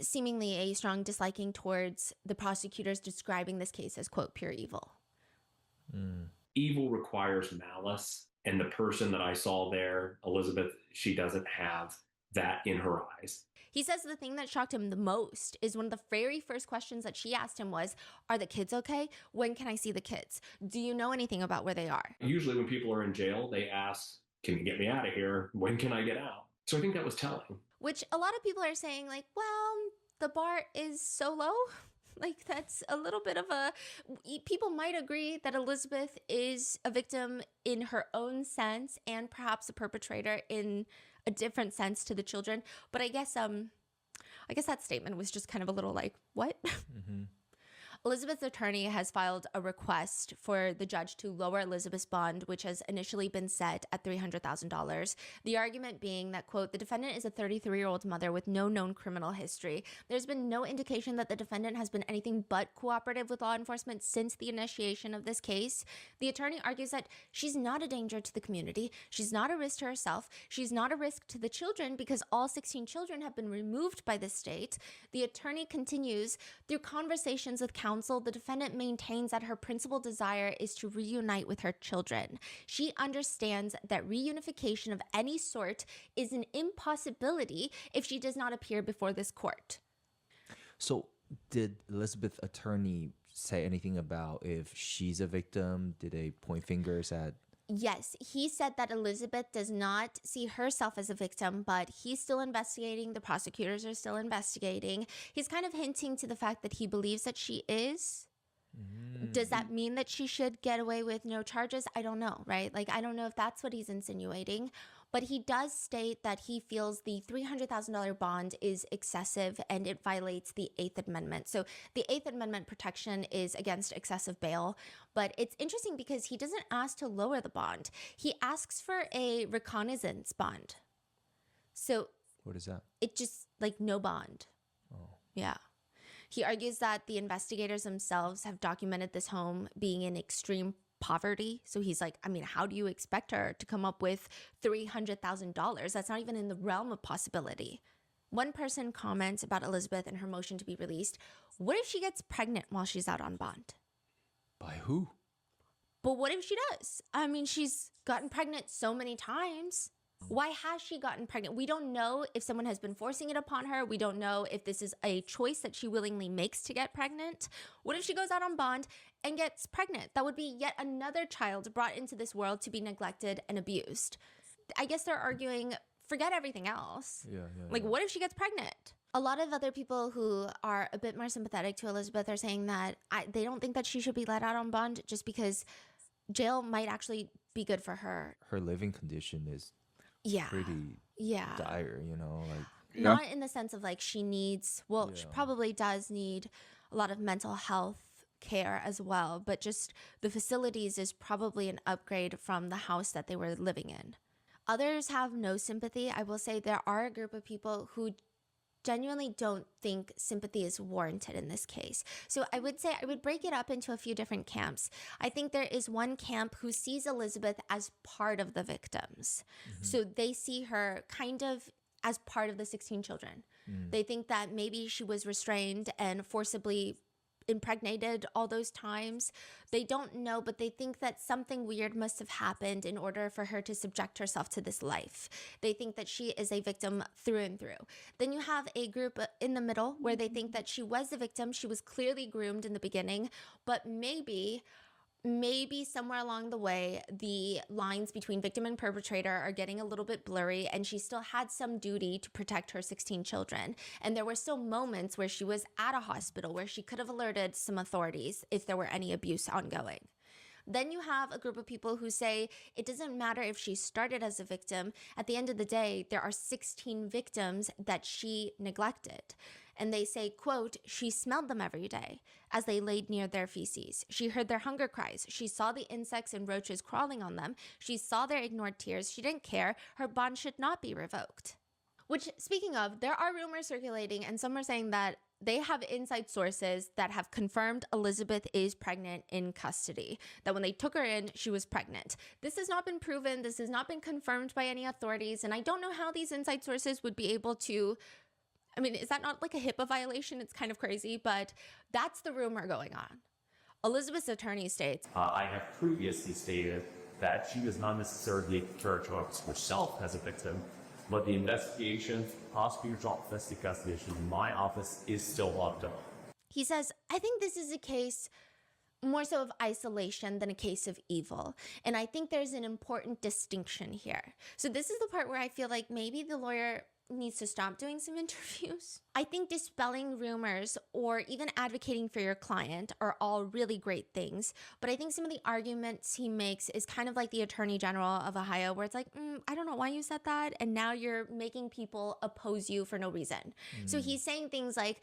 seemingly a strong disliking towards the prosecutors describing this case as, quote, pure evil. Evil requires malice, and the person that I saw there, Elizabeth, she doesn't have that in her eyes. He says the thing that shocked him the most is one of the very first questions that she asked him was, are the kids okay? When can I see the kids? Do you know anything about where they are? Usually when people are in jail, they ask, can you get me out of here? When can I get out? So I think that was telling. Which a lot of people are saying, like, well, the bar is so low. Like, that's a little bit of a... People might agree that Elizabeth is a victim in her own sense and perhaps a perpetrator in a different sense to the children. But I guess that statement was just kind of a little like, what? Mm-hmm. Elizabeth's attorney has filed a request for the judge to lower Elizabeth's bond, which has initially been set at $300,000. The argument being that, quote, the defendant is a 33-year-old mother with no known criminal history. There's been no indication that the defendant has been anything but cooperative with law enforcement since the initiation of this case. The attorney argues that she's not a danger to the community. She's not a risk to herself. She's not a risk to the children because all 16 children have been removed by the state. The attorney continues, through conversations with counsel, the defendant maintains that her principal desire is to reunite with her children. She understands that reunification of any sort is an impossibility if she does not appear before this court. So did Elizabeth's attorney say anything about if she's a victim? Did they point fingers at... Yes, he said that Elizabeth does not see herself as a victim, but he's still investigating. The prosecutors are still investigating. He's kind of hinting to the fact that he believes that she is. Does that mean that she should get away with no charges? I don't know, right? Like, I don't know if that's what he's insinuating. But he does state that he feels the $300,000 bond is excessive and it violates the 8th Amendment. So the 8th Amendment protection is against excessive bail. But it's interesting because he doesn't ask to lower the bond. He asks for a reconnaissance bond. So what is that? It just, like, no bond. Oh. Yeah. He argues that the investigators themselves have documented this home being in extreme poverty. So he's like, I mean, how do you expect her to come up with $300,000? That's not even in the realm of possibility. One person comments about Elizabeth and her motion to be released. What if she gets pregnant while she's out on bond? By who? But what if she does? I mean, she's gotten pregnant so many times. Why has she gotten pregnant? We don't know if someone has been forcing it upon her. We don't know if this is a choice that she willingly makes to get pregnant. What if she goes out on bond and gets pregnant? That would be yet another child brought into this world to be neglected and abused. I guess they're arguing, forget everything else. Like, what if she gets pregnant? A lot of other people who are a bit more sympathetic to Elizabeth are saying that they don't think that she should be let out on bond just because jail might actually be good for her. Her living condition is pretty dire, you know, like not in the sense of like she needs, she probably does need a lot of mental health care as well, but just the facilities is probably an upgrade from the house that they were living in. Others have no sympathy. I will say there are a group of people who genuinely don't think sympathy is warranted in this case. So I would say I would break it up into a few different camps. I think there is one camp who sees Elizabeth as part of the victims. So they see her kind of as part of the 16 children. They think that maybe she was restrained and forcibly impregnated all those times. They don't know, but they think that something weird must have happened in order for her to subject herself to this life. They think that she is a victim through and through. Then you have a group in the middle where they think that she was the victim. She was clearly groomed in the beginning, but maybe somewhere along the way, the lines between victim and perpetrator are getting a little bit blurry, and she still had some duty to protect her 16 children. And there were still moments where she was at a hospital where she could have alerted some authorities if there were any abuse ongoing. Then you have a group of people who say it doesn't matter if she started as a victim. At the end of the day, there are 16 victims that she neglected. And they say, quote, she smelled them every day as they laid near their feces. She heard their hunger cries. She saw the insects and roaches crawling on them. She saw their ignored tears. She didn't care. Her bond should not be revoked. Which, speaking of, there are rumors circulating, and some are saying that they have inside sources that have confirmed Elizabeth is pregnant in custody, that when they took her in, she was pregnant. This has not been proven. This has not been confirmed by any authorities, and I don't know how these inside sources would be able to... I mean, is that not like a HIPAA violation? It's kind of crazy, but that's the rumor going on. Elizabeth's attorney states, I have previously stated that she does not necessarily characterize herself as a victim, but the investigations, prosecutor's office investigation, my office is still locked up. He says, I think this is a case more so of isolation than a case of evil. And I think there's an important distinction here. So this is the part where I feel like maybe the lawyer needs to stop doing some interviews. I think dispelling rumors or even advocating for your client are all really great things. But I think some of the arguments he makes is kind of like the Attorney General of Ohio, where it's like, I don't know why you said that. And now you're making people oppose you for no reason. So he's saying things like,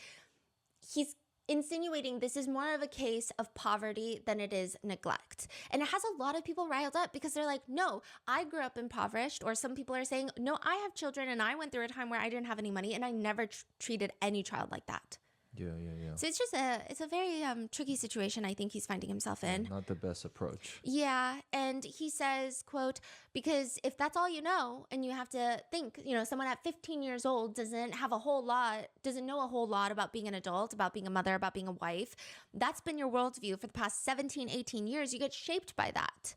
he's insinuating this is more of a case of poverty than it is neglect. And it has a lot of people riled up because they're like, no, I grew up impoverished. Or some people are saying, no, I have children and I went through a time where I didn't have any money and I never treated any child like that. Yeah. So it's just it's a very tricky situation I think he's finding himself in. Not the best approach. Yeah, and he says, quote, because if that's all you know and you have to think, someone at 15 years old doesn't know a whole lot about being an adult, about being a mother, about being a wife. That's been your worldview for the past 17, 18 years. You get shaped by that.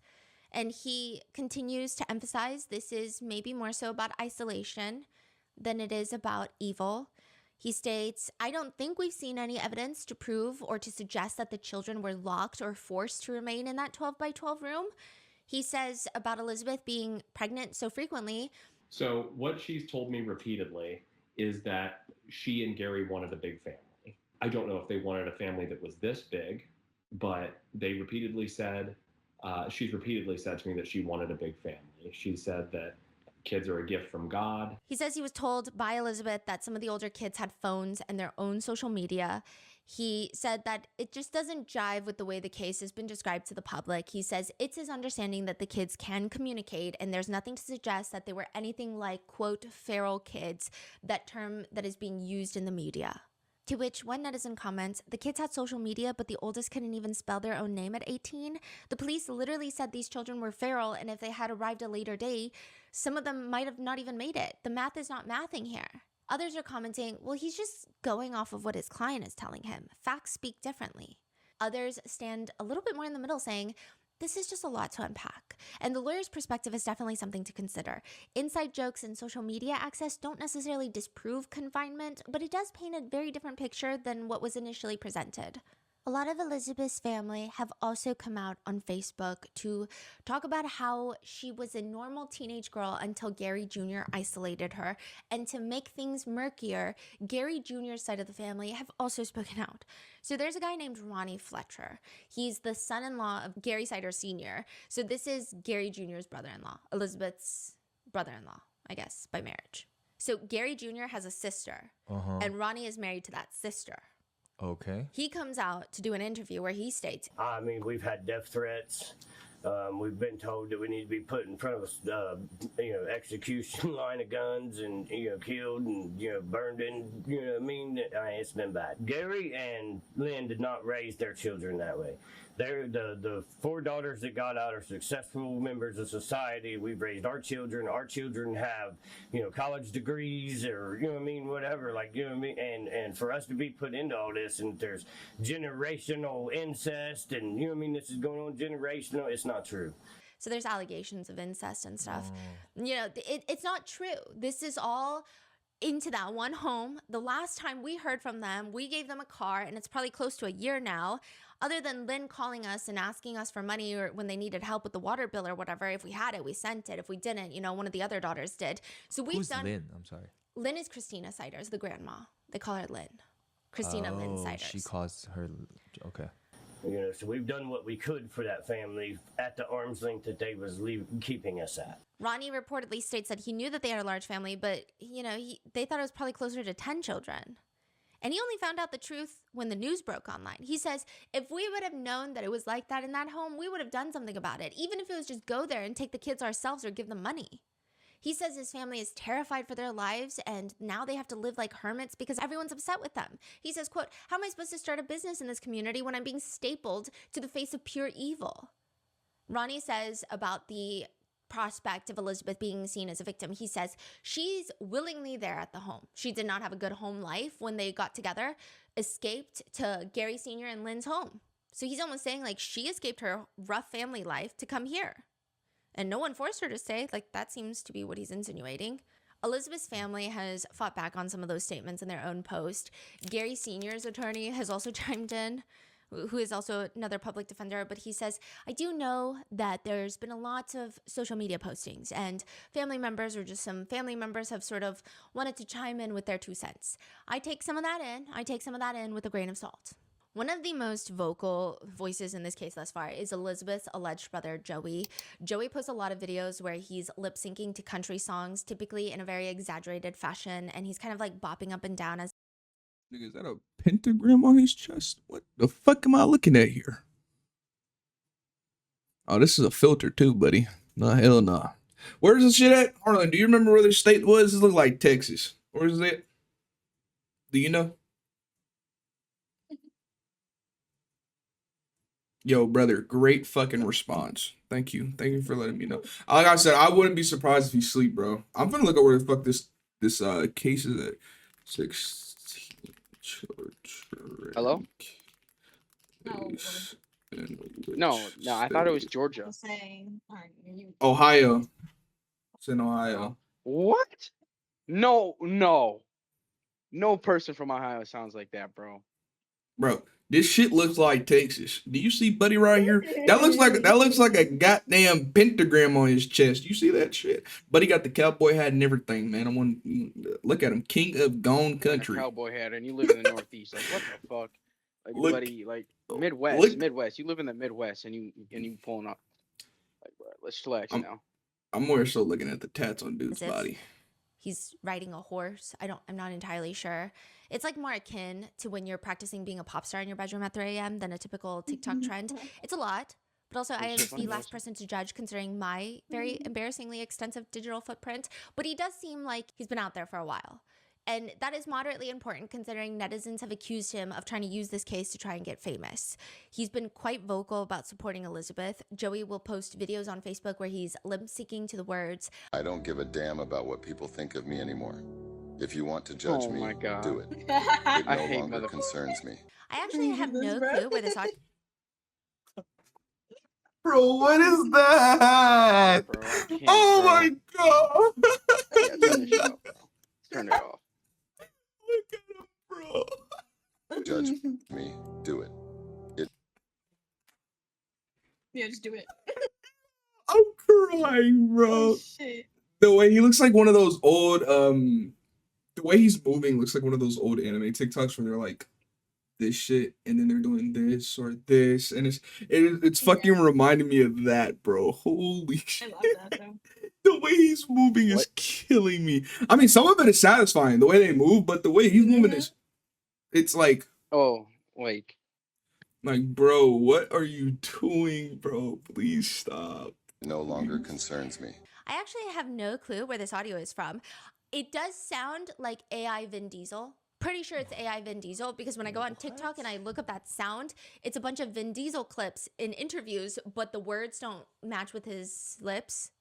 And he continues to emphasize this is maybe more so about isolation than it is about evil. He states, I don't think we've seen any evidence to prove or to suggest that the children were locked or forced to remain in that 12 by 12 room. He says about Elizabeth being pregnant so frequently. So what she's told me repeatedly is that she and Gary wanted a big family. I don't know if they wanted a family that was this big, but they repeatedly said, she's repeatedly said to me that she wanted a big family. She said that kids are a gift from God. He says he was told by Elizabeth that some of the older kids had phones and their own social media. He said that it just doesn't jive with the way the case has been described to the public. He says it's his understanding that the kids can communicate and there's nothing to suggest that they were anything like, quote, feral kids, that term that is being used in the media. To which one netizen comments, the kids had social media, but the oldest couldn't even spell their own name at 18. The police literally said these children were feral, and if they had arrived a later day, some of them might have not even made it. The math is not mathing here. Others are commenting, well, he's just going off of what his client is telling him. Facts speak differently. Others stand a little bit more in the middle saying, this is just a lot to unpack. And the lawyer's perspective is definitely something to consider. Inside jokes and social media access don't necessarily disprove confinement, but it does paint a very different picture than what was initially presented. A lot of Elizabeth's family have also come out on Facebook to talk about how she was a normal teenage girl until Gary Jr. isolated her. And to make things murkier, Gary Jr.'s side of the family have also spoken out. So there's a guy named Ronnie Fletcher. He's the son-in-law of Gary Sider Sr. So this is Gary Jr.'s brother-in-law, Elizabeth's brother-in-law, I guess, by marriage. So Gary Jr. has a sister, and Ronnie is married to that sister. Okay. He comes out to do an interview where he states, I mean, we've had death threats. We've been told that we need to be put in front of a, execution line of guns and, killed and, burned in, it's been bad. Gary and Lynn did not raise their children that way. They're the four daughters that got out are successful members of society. We've raised our children. Our children have, college degrees or, whatever, and for us to be put into all this and there's generational incest and, this is going on generational, it's not true. So there's allegations of incest and stuff. It's not true. This is all into that one home. The last time we heard from them, we gave them a car, and it's probably close to a year now. Other than Lynn calling us and asking us for money or when they needed help with the water bill or whatever, if we had it, we sent it. If we didn't, one of the other daughters did. So we've done. Who's Lynn? I'm sorry. Lynn is Christina Siders, the grandma. They call her Lynn. Christina Lynn Siders. She calls her. Okay. So we've done what we could for that family at the arm's length that they was keeping us at. Ronnie reportedly states that he knew that they had a large family, but, they thought it was probably closer to 10 children. And he only found out the truth when the news broke online. He says, if we would have known that it was like that in that home, we would have done something about it, even if it was just go there and take the kids ourselves or give them money. He says his family is terrified for their lives and now they have to live like hermits because everyone's upset with them. He says, quote, how am I supposed to start a business in this community when I'm being stapled to the face of pure evil? Ronnie says about the prospect of Elizabeth being seen as a victim, he says she's willingly there at the home. She did not have a good home life when they got together, escaped to Gary Sr. and Lynn's home. So he's almost saying like she escaped her rough family life to come here. And no one forced her to stay. Like that seems to be what he's insinuating. Elizabeth's family has fought back on some of those statements in their own post. Gary Sr.'s attorney has also chimed in, who is also another public defender, but he says, I do know that there's been a lot of social media postings and family members, or just some family members, have sort of wanted to chime in with their 2 cents. I take some of that in with a grain of salt. One of the most vocal voices in this case thus far is Elizabeth's alleged brother, Joey. Joey posts a lot of videos where he's lip syncing to country songs, typically in a very exaggerated fashion, and he's kind of like bopping up and down as. Nigga, is that a pentagram on his chest? What the fuck am I looking at here? Oh, this is a filter too, buddy. No, hell no. Where's this shit at? Harlan, do you remember where this state was? This looks like Texas. Where is it? Do you know? Yo, brother, great fucking response. Thank you. Thank you for letting me know. Like I said, I wouldn't be surprised if you sleep, bro. I'm gonna look at where the fuck this case is at. 16 children. Hello? No, I thought it was Georgia. Ohio. It's in Ohio. What? No. No person from Ohio sounds like that, bro. Bro, this shit looks like Texas. Do you see Buddy right here? That looks like a goddamn pentagram on his chest. You see that shit? Buddy got the cowboy hat and everything, man. I want look at him, king of gone country. Cowboy hat, and you live in the Northeast. Like what the fuck? Like Look- buddy, like Midwest. You live in the Midwest, and you pulling up. Like, bro, let's chillax now. I'm more so looking at the tats on dude's As if body. He's riding a horse. I'm not entirely sure. It's like more akin to when you're practicing being a pop star in your bedroom at 3 a.m. than a typical TikTok trend. It's a lot, but also I am the last person to judge considering my very embarrassingly extensive digital footprint. But he does seem like he's been out there for a while. And that is moderately important considering netizens have accused him of trying to use this case to try and get famous. He's been quite vocal about supporting Elizabeth. Joey will post videos on Facebook where he's lip-syncing to the words, I don't give a damn about what people think of me anymore. If you want to judge me, do it. It no longer concerns me. I actually have no clue where this audio. Bro, what is that? Bro, I can't, Oh bro. my god! Yeah, turn this shit off. Turn it off. Look at him, bro. Judge me, do it. Yeah, just do it. I'm crying, bro. Oh, shit. The way he looks like one of those old the way he's moving looks like one of those old anime TikToks where they're like this shit and then they're doing this or this, and it's fucking reminding me of that, bro. Holy shit. I love that though. The way he's moving is killing me. I mean, some of it is satisfying, the way they move, but the way he's moving is, it's like, oh, like, bro, what are you doing, bro? Please stop. It no longer concerns me. I actually have no clue where this audio is from. It does sound like AI Vin Diesel. Pretty sure it's AI Vin Diesel because when I go on TikTok and I look up that sound, it's a bunch of Vin Diesel clips in interviews, but the words don't match with his lips.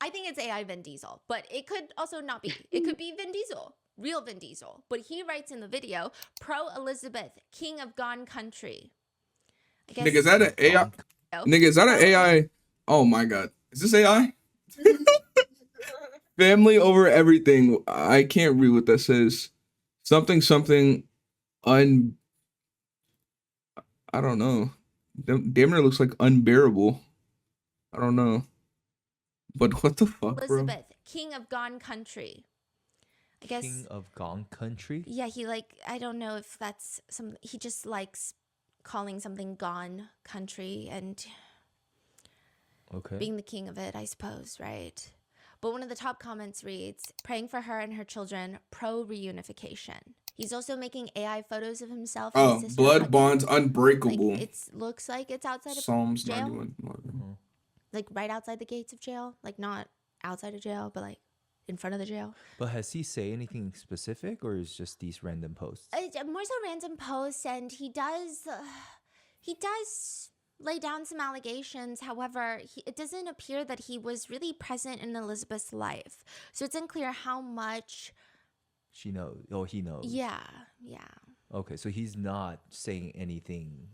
I think it's AI Vin Diesel, but it could also not be. It could be Vin Diesel, real Vin Diesel. But he writes in the video, pro Elizabeth, king of gone country. I guess, Nigga, is that an AI? Nigga, is that an AI? Oh my god. Is this AI? Family over everything. I can't read what that says. Something I don't know. Damn near looks like unbearable. I don't know. But what the fuck, bro? Elizabeth, king of gone country. I guess. King of gone country? Yeah, I don't know if that's he just likes calling something gone country and being the king of it, I suppose, right? But one of the top comments reads, praying for her and her children, pro reunification. He's also making AI photos of himself and his sister. Blood bonds unbreakable. Like, it looks like it's outside of Psalms jail. 91. Like right outside the gates of jail. Like not outside of jail, but like in front of the jail. But has he say anything specific, or is just these random posts? More so random posts, and he does lay down some allegations. However, it doesn't appear that he was really present in Elizabeth's life. So it's unclear how much she knows. Oh, he knows. Yeah. Okay, so he's not saying anything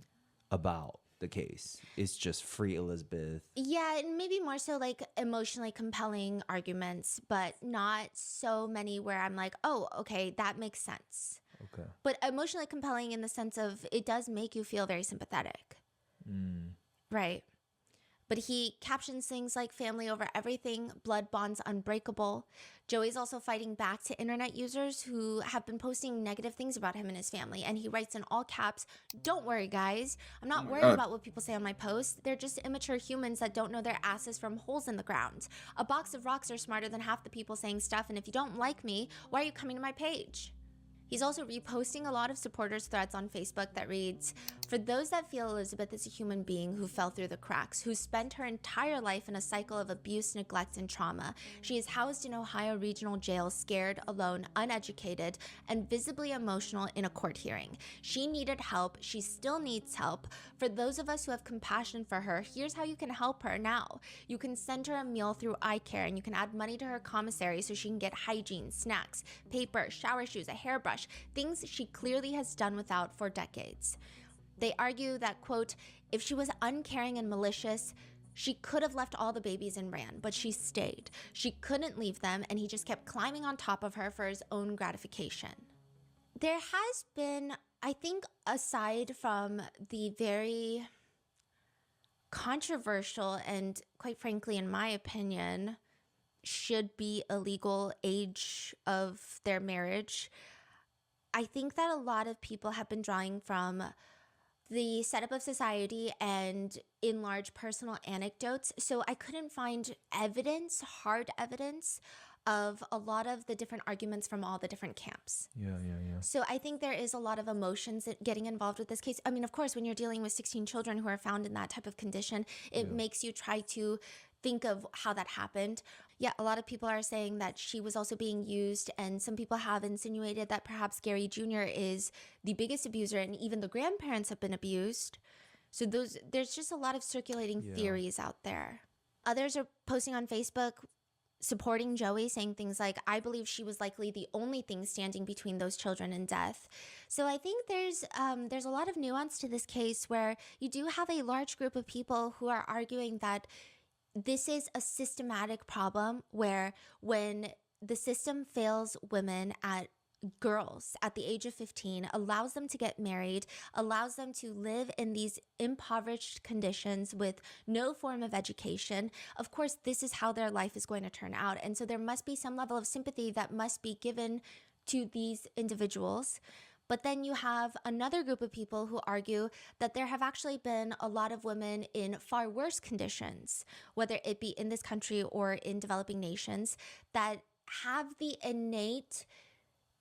about the case. It's just free Elizabeth. Yeah, and maybe more so like emotionally compelling arguments, but not so many where I'm like, oh, okay, that makes sense. Okay. But emotionally compelling in the sense of it does make you feel very sympathetic. Right. But he captions things like family over everything, blood bonds unbreakable. Joey's also fighting back to internet users who have been posting negative things about him and his family. And he writes in all caps, "Don't worry, guys. I'm not worried about what people say on my posts. They're just immature humans that don't know their asses from holes in the ground. A box of rocks are smarter than half the people saying stuff. And if you don't like me, why are you coming to my page?" He's also reposting a lot of supporters' threads on Facebook that reads, "For those that feel Elizabeth is a human being who fell through the cracks, who spent her entire life in a cycle of abuse, neglect, and trauma. She is housed in Ohio Regional Jail, scared, alone, uneducated, and visibly emotional in a court hearing. She needed help. She still needs help. For those of us who have compassion for her, here's how you can help her now. You can send her a meal through iCare, and you can add money to her commissary so she can get hygiene, snacks, paper, shower shoes, a hairbrush, things she clearly has done without for decades." They argue that, quote, "If she was uncaring and malicious, she could have left all the babies and ran, but she stayed. She couldn't leave them, and he just kept climbing on top of her for his own gratification." There has been, I think, aside from the very controversial and, quite frankly, in my opinion, should be illegal age of their marriage, I think that a lot of people have been drawing from the setup of society and in large personal anecdotes. So I couldn't find evidence, hard evidence, of a lot of the different arguments from all the different camps. Yeah. So I think there is a lot of emotions getting involved with this case. I mean, of course, when you're dealing with 16 children who are found in that type of condition, it makes you try to think of how that happened. Yeah, a lot of people are saying that she was also being used, and some people have insinuated that perhaps Gary Jr. is the biggest abuser, and even the grandparents have been abused. So there's just a lot of circulating theories out there. Others are posting on Facebook supporting Joey, saying things like, "I believe she was likely the only thing standing between those children and death." So I think there's a lot of nuance to this case where you do have a large group of people who are arguing that this is a systematic problem where when the system fails women at girls at the age of 15, allows them to get married, allows them to live in these impoverished conditions with no form of education, of course, this is how their life is going to turn out. And so there must be some level of sympathy that must be given to these individuals. But then you have another group of people who argue that there have actually been a lot of women in far worse conditions, whether it be in this country or in developing nations, that have the innate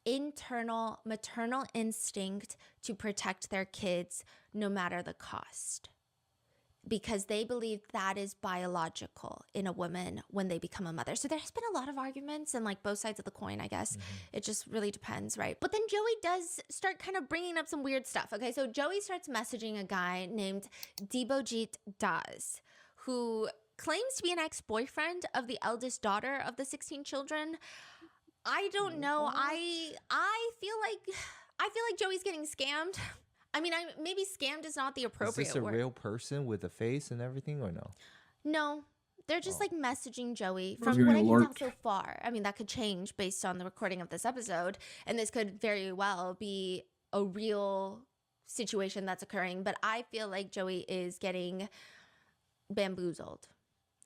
internal maternal instinct to protect their kids no matter the cost, because they believe that is biological in a woman when they become a mother. So there's been a lot of arguments and like both sides of the coin, I guess. It just really depends, right? But then Joey does start kind of bringing up some weird stuff. Okay, so Joey starts messaging a guy named Debojit Das, who claims to be an ex-boyfriend of the eldest daughter of the 16 children. I don't know. I feel like Joey's getting scammed. I mean, maybe scammed is not the appropriate Is this a word. real person with a face and everything, or no? No, they're just like messaging Joey Maybe from what I can alert. tell so far. I mean, that could change based on the recording of this episode, and this could very well be a real situation that's occurring. But I feel like Joey is getting bamboozled.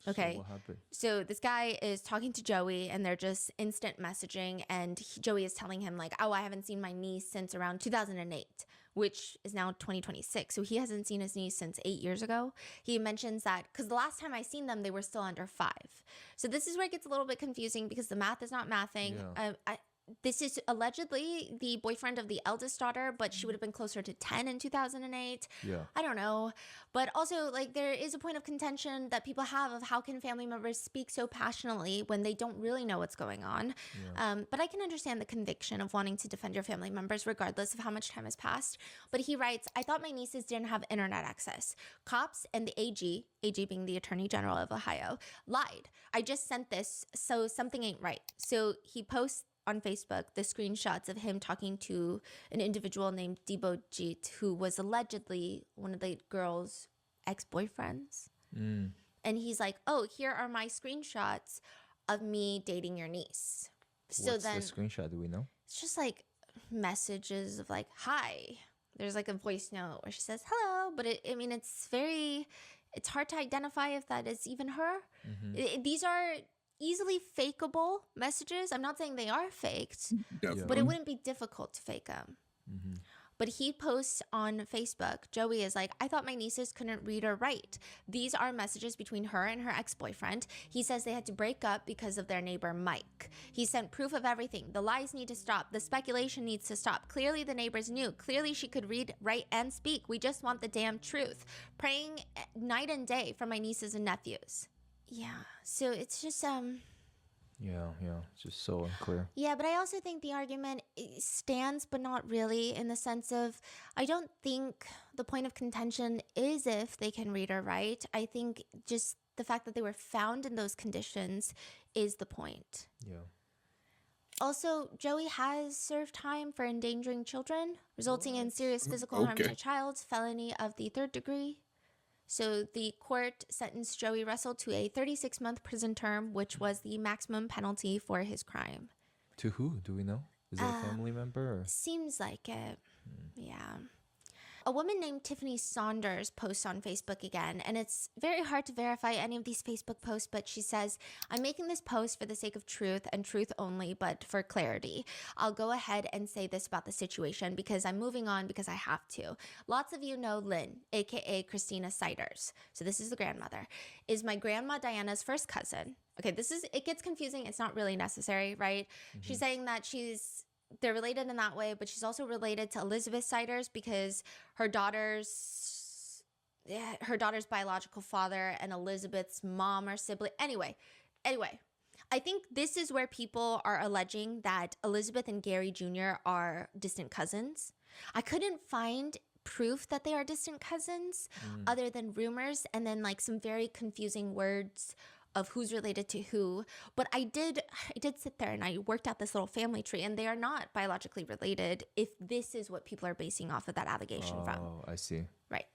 Okay. So what happened? So this guy is talking to Joey and they're just instant messaging, and Joey is telling him like, "Oh, I haven't seen my niece since around 2008, which is now 2026. So he hasn't seen his niece since 8 years ago. He mentions that because the last time I seen them, they were still under 5. So this is where it gets a little bit confusing because the math is not mathing. This is allegedly the boyfriend of the eldest daughter, but she would have been closer to 10 in 2008. Yeah. I don't know. But also, like, there is a point of contention that people have of how can family members speak so passionately when they don't really know what's going on. But I can understand the conviction of wanting to defend your family members regardless of how much time has passed. But he writes, "I thought my nieces didn't have internet access. Cops and the AG being the Attorney General of Ohio, lied. I just sent this, so something ain't right." So he posts on Facebook the screenshots of him talking to an individual named Debojit, who was allegedly one of the girls ex-boyfriends. Mm. And he's like, oh, here are my screenshots of me dating your niece. So What's then the screenshot? Do we know? it's just like messages of like, hi. There's like a voice note where she says hello, but it's hard to identify if that is even her. These are easily fakeable messages. I'm not saying they are faked, but it wouldn't be difficult to fake them. But he posts on Facebook, Joey is like, I thought my nieces couldn't read or write. These are messages between her and her ex-boyfriend. He says they had to break up because of their neighbor, Mike. He sent proof of everything. The lies need to stop. The speculation needs to stop. Clearly the neighbors knew. Clearly she could read, write, and speak. We just want the damn truth. Praying night and day for my nieces and nephews. Yeah, so it's just, Yeah, it's just so unclear. Yeah, but I also think the argument stands, but not really, in the sense of, I don't think the point of contention is if they can read or write. I think just the fact that they were found in those conditions is the point. Yeah. Also, Joey has served time for endangering children, resulting in serious physical harm to a child, felony of the 3rd degree. So the court sentenced Joey Russell to a 36-month prison term, which was the maximum penalty for his crime. To who? Do we know? Is it a family member? Or? Seems like it. Yeah. A woman named Tiffany Saunders posts on Facebook again, and it's very hard to verify any of these Facebook posts, but she says, I'm making this post for the sake of truth and truth only, but for clarity. I'll go ahead and say this about the situation because I'm moving on because I have to. Lots of you know Lynn, aka Christina Siders. So this is the grandmother. Is my grandma Diana's first cousin. Okay, it gets confusing. It's not really necessary, right? She's saying that they're related in that way, but she's also related to Elizabeth Siders because her daughter's biological father and Elizabeth's mom are sibling. Anyway, I think this is where people are alleging that Elizabeth and Gary Jr. are distant cousins. I couldn't find proof that they are distant cousins other than rumors and then like some very confusing words of who's related to who. But I did sit there and I worked out this little family tree, and they are not biologically related if this is what people are basing off of that allegation from. Oh, I see. Right.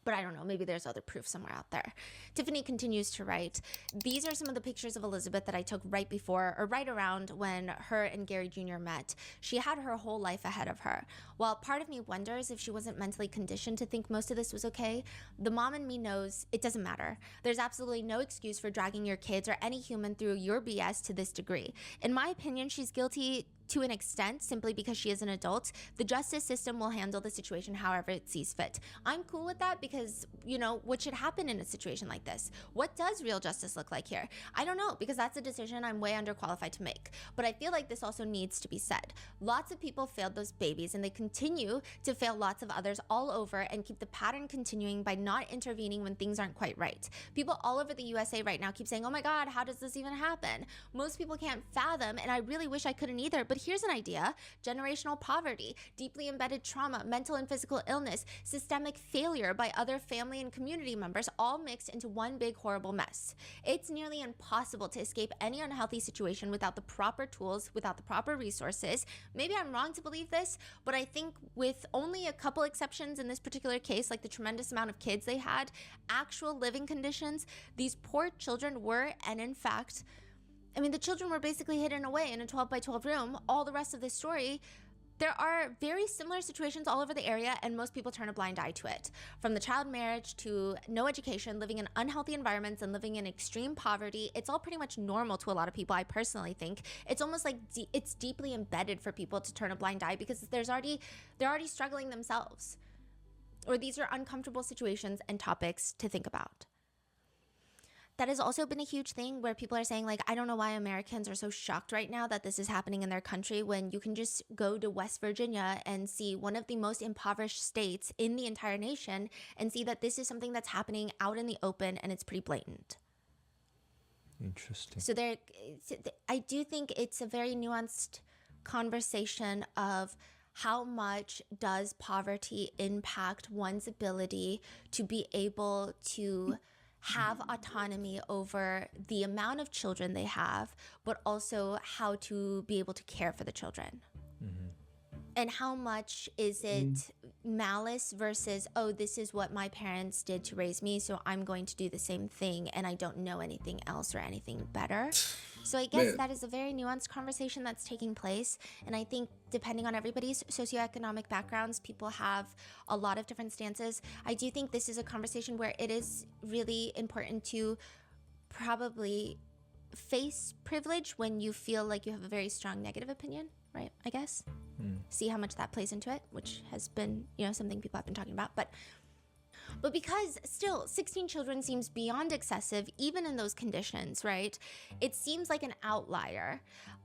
But I don't know, maybe there's other proof somewhere out there. Tiffany continues to write, these are some of the pictures of Elizabeth that I took right before or right around when her and Gary Jr. met. She had her whole life ahead of her. While part of me wonders if she wasn't mentally conditioned to think most of this was okay, the mom in me knows it doesn't matter. There's absolutely no excuse for dragging your kids or any human through your BS to this degree. In my opinion, she's guilty to an extent simply because she is an adult. The justice system will handle the situation however it sees fit. I'm cool with that because, what should happen in a situation like this? What does real justice look like here? I don't know, because that's a decision I'm way underqualified to make. But I feel like this also needs to be said. Lots of people failed those babies, and they continue to fail lots of others all over and keep the pattern continuing by not intervening when things aren't quite right. People all over the USA right now keep saying, oh my God, how does this even happen? Most people can't fathom, and I really wish I couldn't either, but here's an idea: generational poverty, deeply embedded trauma, mental and physical illness, systemic failure by other family and community members, all mixed into one big horrible mess. It's nearly impossible to escape any unhealthy situation without the proper tools, without the proper resources. Maybe I'm wrong to believe this, but I think with only a couple exceptions in this particular case, like the tremendous amount of kids they had, actual living conditions, these poor children were, and in fact, the children were basically hidden away in a 12 by 12 room. All the rest of this story, there are very similar situations all over the area, and most people turn a blind eye to it. From the child marriage to no education, living in unhealthy environments, and living in extreme poverty, it's all pretty much normal to a lot of people, I personally think. It's almost like it's deeply embedded for people to turn a blind eye because they're already struggling themselves. Or these are uncomfortable situations and topics to think about. That has also been a huge thing where people are saying, like, I don't know why Americans are so shocked right now that this is happening in their country, when you can just go to West Virginia and see one of the most impoverished states in the entire nation and see that this is something that's happening out in the open, and it's pretty blatant. Interesting. So I do think it's a very nuanced conversation of how much does poverty impact one's ability to be able to have autonomy over the amount of children they have, but also how to be able to care for the children. And how much is it malice versus, oh, this is what my parents did to raise me, so I'm going to do the same thing, and I don't know anything else or anything better. So I guess that is a very nuanced conversation that's taking place. And I think depending on everybody's socioeconomic backgrounds, people have a lot of different stances. I do think this is a conversation where it is really important to probably face privilege when you feel like you have a very strong negative opinion, right? I guess. See how much that plays into it, which has been, something people have been talking about. But because still 16 children seems beyond excessive, even in those conditions, right? It seems like an outlier.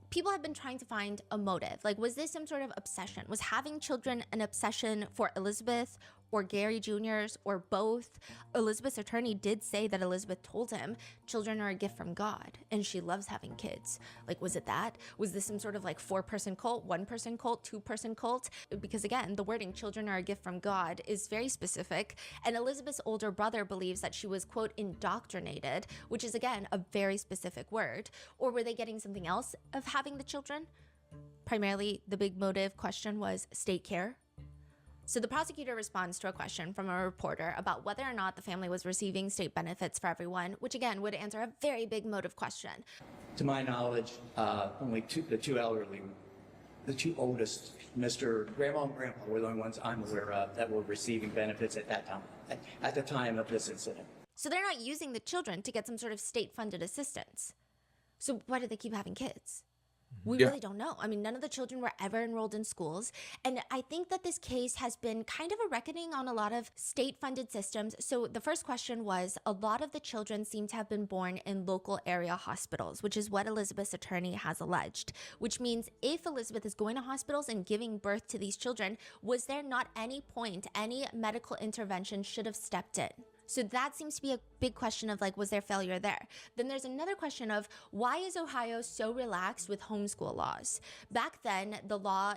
People have been trying to find a motive. Like, was this some sort of obsession? Was having children an obsession for Elizabeth or Gary Jr.'s or both? Elizabeth's attorney did say that Elizabeth told him children are a gift from God and she loves having kids. Like, was it that? Was this some sort of like 4-person cult, 1-person cult, 2-person cult? Because again, the wording children are a gift from God is very specific. And Elizabeth's older brother believes that she was, quote, indoctrinated, which is again, a very specific word. Or were they getting something else of having the children? Primarily, the big motive question was state care. So the prosecutor responds to a question from a reporter about whether or not the family was receiving state benefits for everyone, which again would answer a very big motive question. To my knowledge, only the two elderly, the two oldest, Mr. Grandma and Grandpa, were the only ones I'm aware of that were receiving benefits at that time, at the time of this incident. So they're not using the children to get some sort of state-funded assistance. So why do they keep having kids? We really don't know. I mean, none of the children were ever enrolled in schools. And I think that this case has been kind of a reckoning on a lot of state-funded systems. So the first question was, a lot of the children seem to have been born in local area hospitals, which is what Elizabeth's attorney has alleged. Which means if Elizabeth is going to hospitals and giving birth to these children, was there not any point, any medical intervention should have stepped in? So that seems to be a big question of like, was there failure there? Then there's another question of why is Ohio so relaxed with homeschool laws? Back then, the law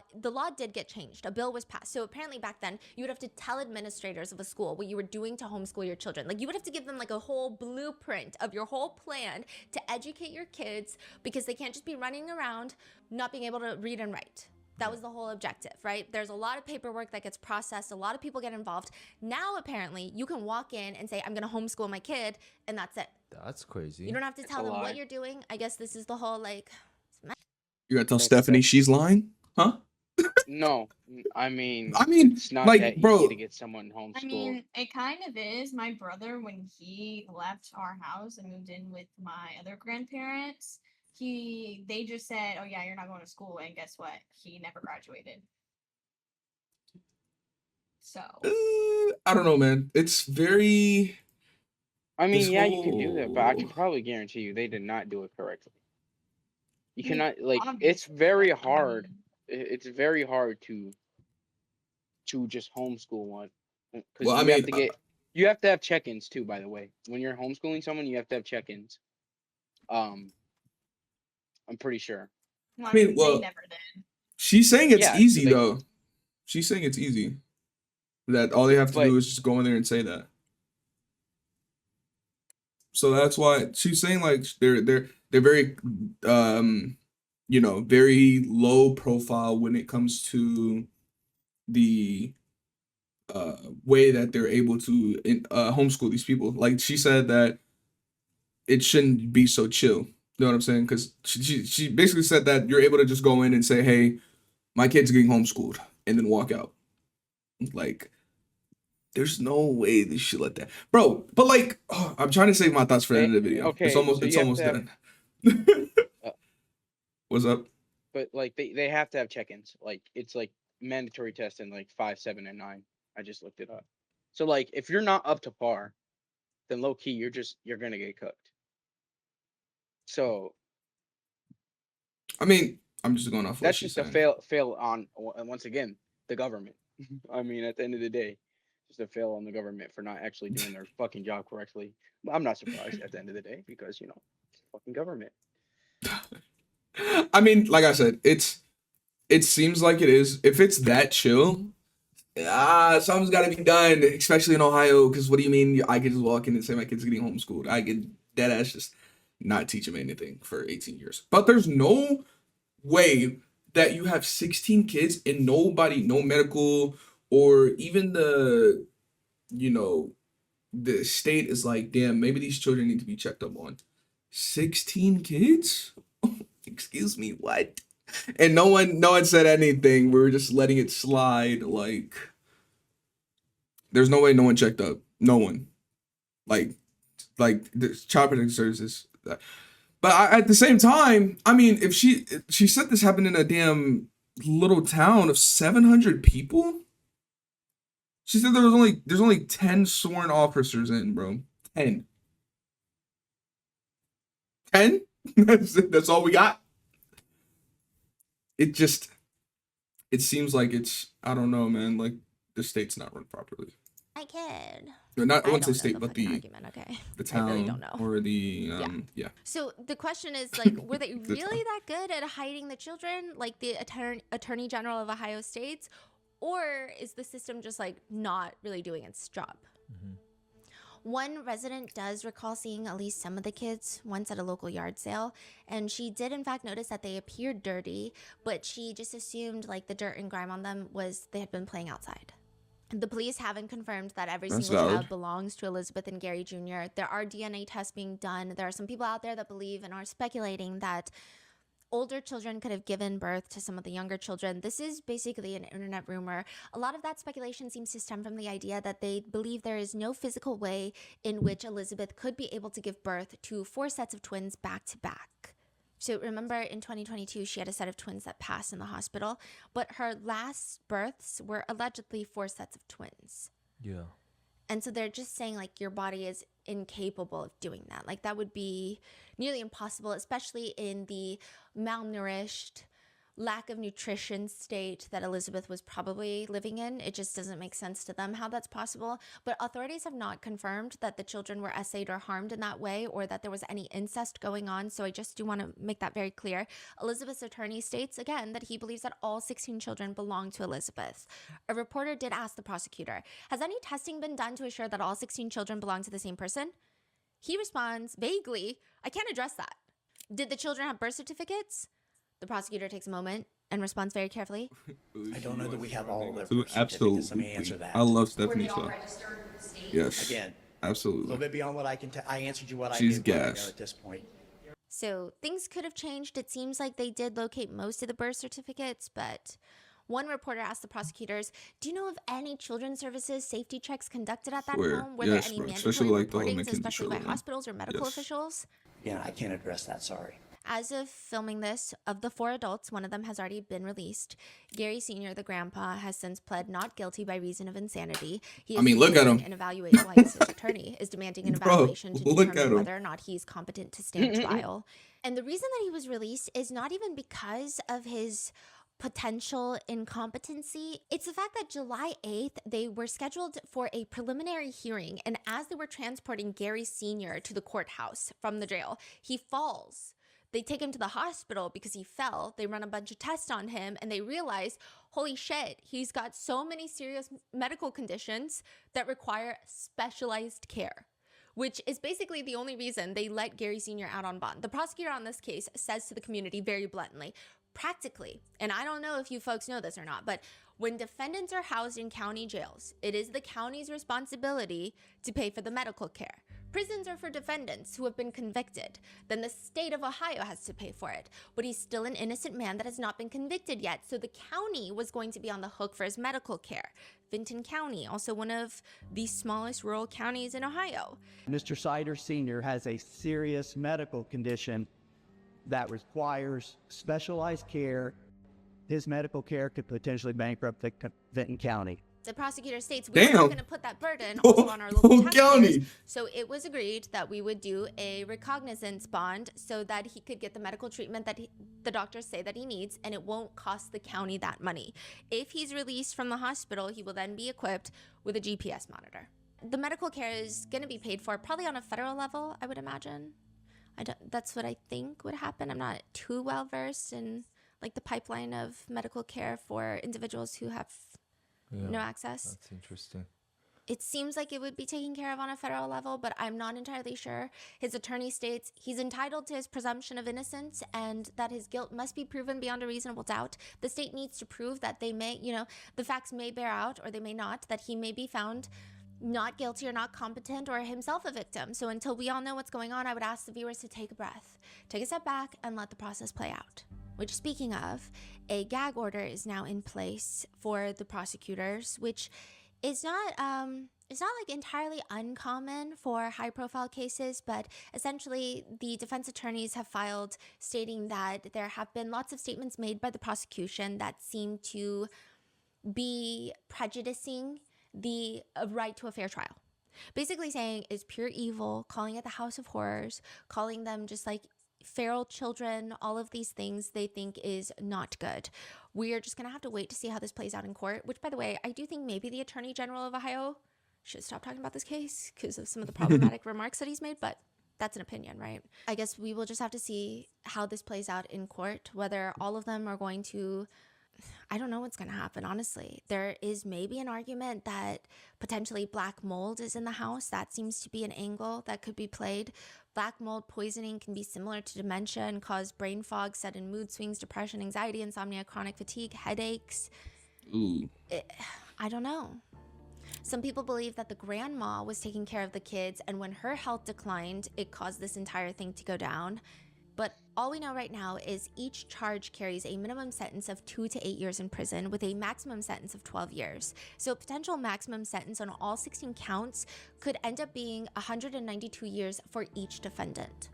did get changed. A bill was passed. So apparently back then, you would have to tell administrators of a school what you were doing to homeschool your children. Like you would have to give them like a whole blueprint of your whole plan to educate your kids because they can't just be running around not being able to read and write. That was the whole objective, right? There's a lot of paperwork that gets processed. A lot of people get involved. Now, apparently, you can walk in and say, I'm going to homeschool my kid, and that's it. That's crazy. You don't have to tell them what you're doing. I guess this is the whole, like... You gotta tell Stephanie she's lying? Huh? No. I mean, I it's not like, that bro, easy to get someone homeschooled. I mean, it kind of is. My brother, when he left our house and moved in with my other grandparents, they just said, oh yeah, you're not going to school, and guess what? He never graduated. So I don't know, man. It's very... I mean, yeah, you can do that, but I can probably guarantee you they did not do it correctly. You cannot, like, it's very hard. It's very hard to just homeschool one. Because you have to have check-ins too, by the way. When you're homeschooling someone, you have to have check-ins. I'm pretty sure. I mean, well, she's saying it's easy, though. She's saying it's easy. That all they have to do is just go in there and say that. So that's why she's saying, like, they're very, very low profile when it comes to the way that they're able to homeschool these people. Like, she said that it shouldn't be so chill. You know what I'm saying? Because she basically said that you're able to just go in and say, hey, my kid's getting homeschooled, and then walk out. Like, there's no way they should let that. Bro, but like, I'm trying to save my thoughts for the end of the video. Okay, it's almost done. What's up? But like, they have to have check-ins. Like, it's like mandatory tests in like 5, 7, and 9. I just looked it up. So like, if you're not up to par, then low key, you're gonna get cooked. So, I mean, I'm just going off. That's just a fail on, once again, the government. I mean, at the end of the day, just a fail on the government for not actually doing their fucking job correctly. I'm not surprised at the end of the day because fucking government. I mean, like I said, it seems like it is. If it's that chill, something's got to be done, especially in Ohio. Because what do you mean I could just walk in and say my kid's getting homeschooled? I could dead ass just not teach him anything for 18 years. But there's no way that you have 16 kids and nobody, no medical or even the, the state is like, damn, maybe these children need to be checked up on. 16 kids? Excuse me, what? And no one said anything. We were just letting it slide. Like, there's no way no one checked up. No one. Like the child protective services. But at the same time, I mean, if she said this happened in a damn little town of 700 people. She said there's only 10 sworn officers in, bro. 10. 10? That's all we got. It seems like I don't know, man. Like the state's not run properly. I kid. No, not I wouldn't say don't know state, the but fucking argument, okay? the town I really don't know. or the yeah. So the question is, like, were they really that good at hiding the children, like the Attorney General of Ohio State, or is the system just like not really doing its job? One resident does recall seeing at least some of the kids once at a local yard sale, and she did in fact notice that they appeared dirty, but she just assumed like the dirt and grime on them was they had been playing outside. The police haven't confirmed that every single child belongs to Elizabeth and Gary Jr. There are DNA tests being done. There are some people out there that believe and are speculating that older children could have given birth to some of the younger children. This is basically an internet rumor. A lot of that speculation seems to stem from the idea that they believe there is no physical way in which Elizabeth could be able to give birth to 4 sets of twins back to back. So remember in 2022, she had a set of twins that passed in the hospital, but her last births were allegedly 4 sets of twins. Yeah. And so they're just saying like your body is incapable of doing that. Like that would be nearly impossible, especially in the malnourished, lack of nutrition state that Elizabeth was probably living in. It just doesn't make sense to them how that's possible. But authorities have not confirmed that the children were essayed or harmed in that way or that there was any incest going on. So I just do want to make that very clear. Elizabeth's attorney states again that he believes that all 16 children belong to Elizabeth. A reporter did ask the prosecutor, has any testing been done to assure that all 16 children belong to the same person? He responds vaguely, I can't address that. Did the children have birth certificates? The prosecutor takes a moment and responds very carefully. I don't know that we have all of their birth Absolutely. certificates. Let me answer that. I love Stephanie Were they all stuff. registered with the state? Yes. Again, a Absolutely. little bit beyond what I can I answered you what She's I did want to gas. know at this point. So things could have changed. It seems like they did locate most of the birth certificates, but one reporter asked the prosecutors, do you know of any children's services safety checks conducted at that Swear. home? Were Yes, there any bro. mandatory Especially, like, the whole reportings, McKinsey especially show, by man. hospitals or medical Yes. officials? Yeah, I can't address that. Sorry. As of filming this, of the 4 adults, one of them has already been released. Gary Sr., the grandpa, has since pled not guilty by reason of insanity. He is look at him. an evaluation. Well, his attorney is demanding an Bro, evaluation to look at determine him. whether or not he's competent to stand trial. And the reason that he was released is not even because of his potential incompetency. It's the fact that July 8th, they were scheduled for a preliminary hearing, and as they were transporting Gary Sr. to the courthouse from the jail, he falls. They take him to the hospital because he fell. They run a bunch of tests on him, and they realize, holy shit, he's got so many serious medical conditions that require specialized care, which is basically the only reason they let Gary Sr. out on bond. The prosecutor on this case says to the community very bluntly, practically, and I don't know if you folks know this or not, but when defendants are housed in county jails, it is the county's responsibility to pay for the medical care. Prisons are for defendants who have been convicted. Then the state of Ohio has to pay for it. But he's still an innocent man that has not been convicted yet. So the county was going to be on the hook for his medical care. Vinton County, also one of the smallest rural counties in Ohio. Mr. Sider Sr. has a serious medical condition that requires specialized care. His medical care could potentially bankrupt Vinton County. The prosecutor states we're not going to put that burden also on our local taxpayers. County. So it was agreed that we would do a recognizance bond so that he could get the medical treatment that the doctors say that he needs, and it won't cost the county that money. If he's released from the hospital, he will then be equipped with a GPS monitor. The medical care is going to be paid for probably on a federal level, I would imagine. That's what I think would happen. I'm not too well versed in like the pipeline of medical care for individuals who have no access. That's interesting. It seems like it would be taken care of on a federal level, but I'm not entirely sure. His attorney states he's entitled to his presumption of innocence and that his guilt must be proven beyond a reasonable doubt. The state needs to prove that they may, the facts may bear out or they may not, that he may be found not guilty or not competent or himself a victim. So until we all know what's going on, I would ask the viewers to take a breath, take a step back, and let the process play out. Which, speaking of, a gag order is now in place for the prosecutors, which is not like entirely uncommon for high-profile cases, but essentially the defense attorneys have filed stating that there have been lots of statements made by the prosecution that seem to be prejudicing the right to a fair trial. Basically saying it's pure evil, calling it the House of Horrors, calling them just like feral children, all of these things they think is not good. We are just going to have to wait to see how this plays out in court, which, by the way, I do think maybe the Attorney General of Ohio should stop talking about this case because of some of the problematic remarks that he's made, but that's an opinion, right? I guess we will just have to see how this plays out in court, whether all of them are going to... I don't know what's going to happen, honestly. There is maybe an argument that potentially black mold is in the house. That seems to be an angle that could be played. Black mold poisoning can be similar to dementia and cause brain fog, sudden mood swings, depression, anxiety, insomnia, chronic fatigue, headaches. Ooh. I don't know. Some people believe that the grandma was taking care of the kids, and when her health declined, it caused this entire thing to go down. But all we know right now is each charge carries a minimum sentence of 2 to 8 years in prison with a maximum sentence of 12 years. So potential maximum sentence on all 16 counts could end up being 192 years for each defendant.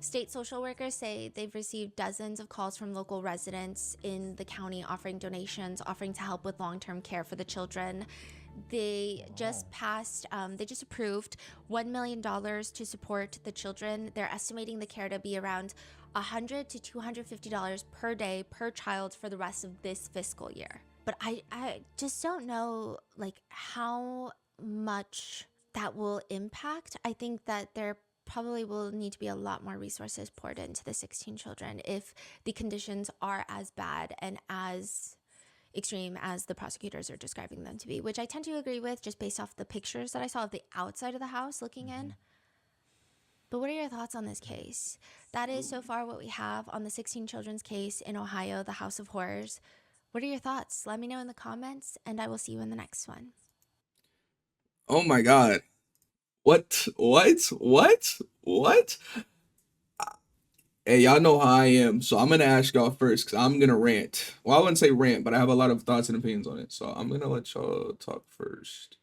State social workers say they've received dozens of calls from local residents in the county offering donations, offering to help with long-term care for the children. They just approved $1 million to support the children. They're estimating the care to be around $100 to $250 per day per child for the rest of this fiscal year. But I just don't know like how much that will impact. I think that there probably will need to be a lot more resources poured into the 16 children if the conditions are as bad and as extreme as the prosecutors are describing them to be, which I tend to agree with just based off the pictures that I saw of the outside of the house looking in. But what are your thoughts on this case? That is so far what we have on the 16 children's case in Ohio, the House of Horrors. What are your thoughts? Let me know in the comments, and I will see you in the next one. Oh my God. What? Hey, y'all know how I am, so I'm gonna ask y'all first because I'm gonna rant. Well, I wouldn't say rant, but I have a lot of thoughts and opinions on it, so I'm gonna let y'all talk first.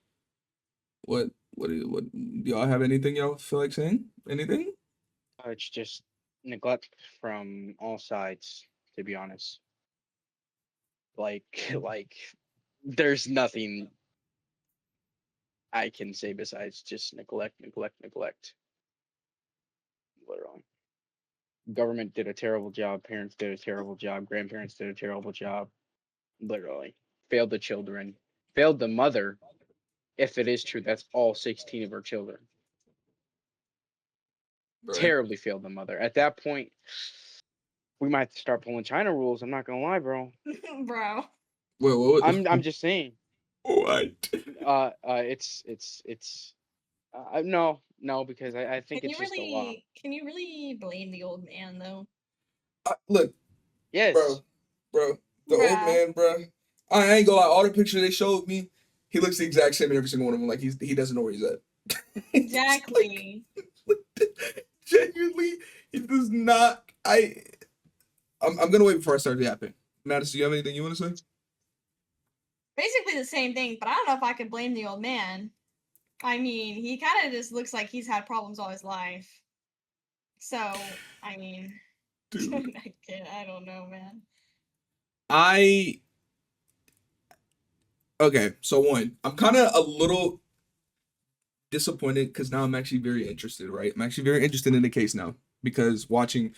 What do y'all have anything y'all feel like saying? Anything? It's just neglect from all sides, to be honest. Like, there's nothing I can say besides just neglect. Literally. Government did a terrible job. Parents did a terrible job. Grandparents did a terrible job. Literally. Failed the children. Failed the mother. If it is true, that's all 16 of her children. Right. Terribly failed the mother. At that point, we might have to start pulling China rules. I'm not gonna lie, bro. Bro. Well, I'm just saying. What? No, because I think it's just a law. Can you really blame the old man though? Look. Yes. Bro. The old man, bro. I ain't gonna lie. All the pictures they showed me, he looks the exact same in every single one of them. Like he doesn't know where he's at. Exactly. Genuinely, he does not. I'm gonna wait before I start yapping. Madison, do you have anything you want to say? Basically the same thing, but I don't know if I could blame the old man. I mean, he kind of just looks like he's had problems all his life. So, I mean, I don't know, man. Okay, so one, I'm kind of a little disappointed because now I'm actually very interested, right? I'm actually very interested in the case now because watching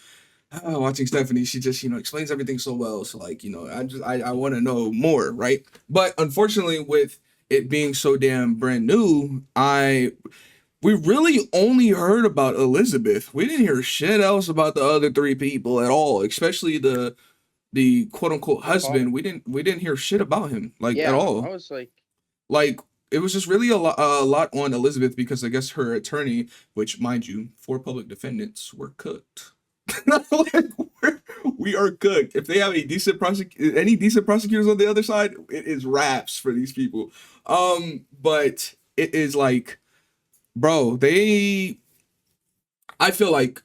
Stephanie, she just, explains everything so well. So like, I want to know more, right? But unfortunately with it being so damn brand new, we really only heard about Elizabeth. We didn't hear shit else about the other 3 people at all, especially the quote unquote husband. We didn't hear shit about him at all. I was like it was just really a lot on Elizabeth because I guess her attorney, which mind you, 4 public defendants were cooked. Like, we are cooked. If they have any decent prosecutors on the other side, it is raps for these people. But it is like, bro, I feel like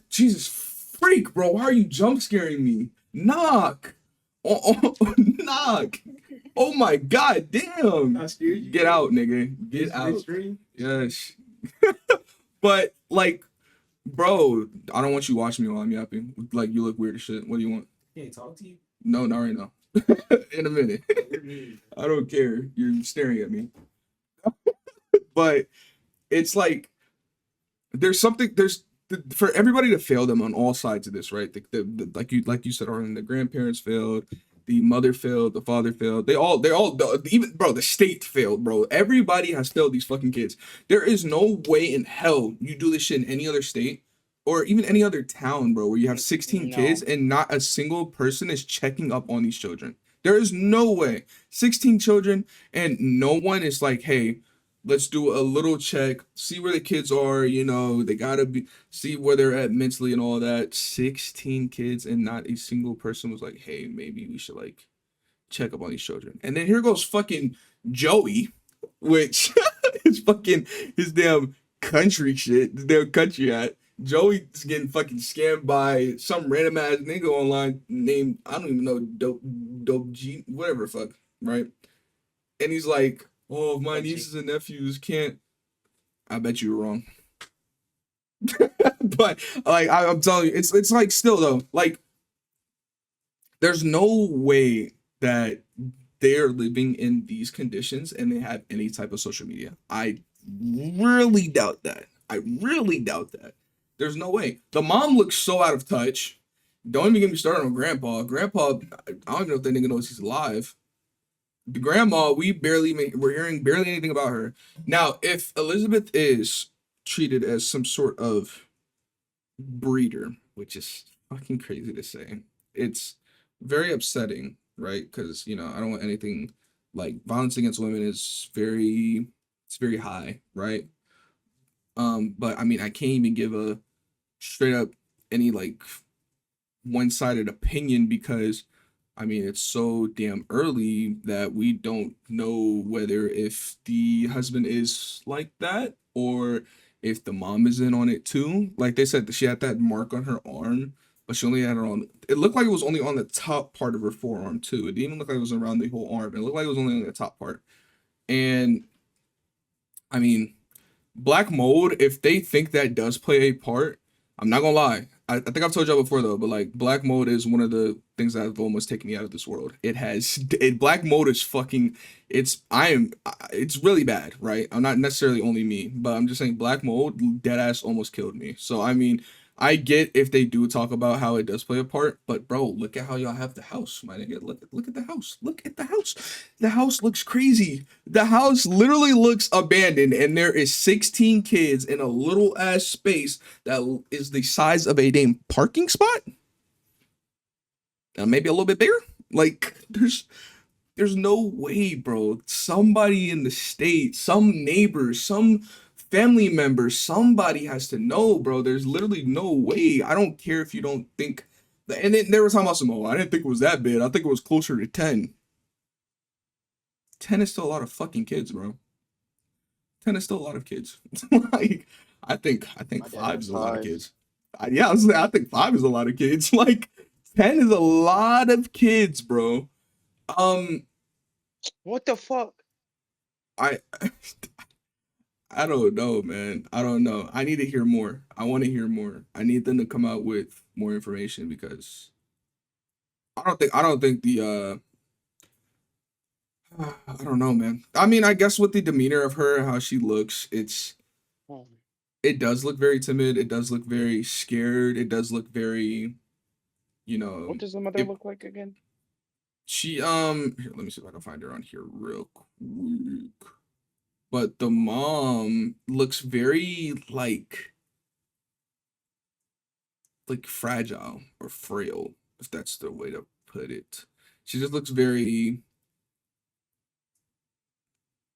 Jesus freak, bro. Why are you jump scaring me? Knock. Knock. Oh my god, damn. Get out, nigga. Get out. Yes. But like, bro, I don't want you watching me while I'm yapping. Like, you look weird as shit. What do you want? Can't talk to you. No, not right now. In a minute. I don't care. You're staring at me. But it's like there's for everybody to fail them on all sides of this, right? Like you said, Arlen, the grandparents failed, the mother failed, the father failed. They all even, bro, the state failed, bro. Everybody has failed these fucking kids. There is no way in hell you do this shit in any other state or even any other town, bro, where you have 16 kids and not a single person is checking up on these children. There is no way. 16 children and no one is like, hey, let's do a little check, see where the kids are, they gotta see where they're at mentally and all that. 16 kids and not a single person was like, hey, maybe we should like check up on these children. And then here goes fucking Joey, which is fucking his damn country shit, the damn country hat. Joey's getting fucking scammed by some random ass nigga online named, I don't even know, Dope G, whatever the fuck, right? And he's like, oh, if my nieces and nephews can't, I bet you were wrong. But like I'm telling you, it's like still though, like there's no way that they're living in these conditions and they have any type of social media. I really doubt that. There's no way. The mom looks so out of touch. Don't even get me started on grandpa. Grandpa, I don't even know if that nigga knows he's alive. The grandma, we're hearing barely anything about her. Now, if Elizabeth is treated as some sort of breeder, which is fucking crazy to say, it's very upsetting, right? Because, I don't want anything like violence against women it's very high, right? But I mean, I can't even give a straight up any like one-sided opinion because I mean, it's so damn early that we don't know whether if the husband is like that or if the mom is in on it too. Like they said, she had that mark on her arm, but she only had it on. It looked like it was only on the top part of her forearm too. It didn't even look like it was around the whole arm. It looked like it was only on the top part. And I mean, black mold, if they think that does play a part, I'm not gonna lie. I think I've told y'all before though, but like black mold is one of the things that have almost taken me out of this world. Black mold is fucking, it's really bad, right? I'm not necessarily only me, but I'm just saying black mold dead ass almost killed me. So I mean, I get if they do talk about how it does play a part, but bro, look at how y'all have the house, my nigga. Look at the house. Look at the house. The house looks crazy. The house literally looks abandoned, and there is 16 kids in a little ass space that is the size of a damn parking spot. Maybe a little bit bigger. Like there's no way, bro. Somebody in the state, some neighbors, some family members, somebody has to know, bro. There's literally no way. I don't care if you don't think that. And then there was talking about some, I didn't think it was that bad. I think it was closer to 10. 10 is still a lot of fucking kids, bro. 10 is still a lot of kids. Like, I think 5 is a lot of kids. I think 5 is a lot of kids. Like, 10 is a lot of kids, bro. What the fuck? I don't know, man. I don't know. I need to hear more. I want to hear more. I need them to come out with more information because I don't think the I don't know, man. I mean, I guess with the demeanor of her, how she looks, it does look very timid. It does look very scared. It does look very, What does the mother look like again? She here, let me see if I can find her on here real quick. But the mom looks very like fragile or frail, if that's the way to put it. She just looks very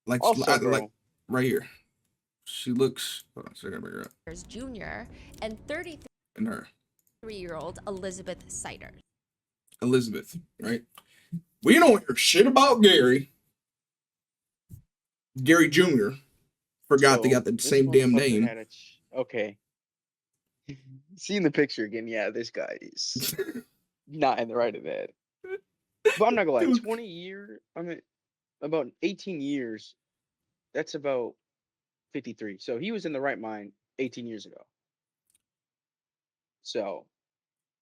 Like, Also, bro. like right here. She looks. Hold on, so I gotta bring her up. Jr. and 33 And her. 3-year-old Elizabeth Siders. Elizabeth, right? We don't hear shit about Gary. Gary Jr. Forgot they got the this same damn motherfucker name. had okay. Seeing the picture again, yeah, this guy is not in the right of that. But I'm not gonna lie, 20 years, I mean, about 18 years, that's about 53. So he was in the right mind 18 years ago. So.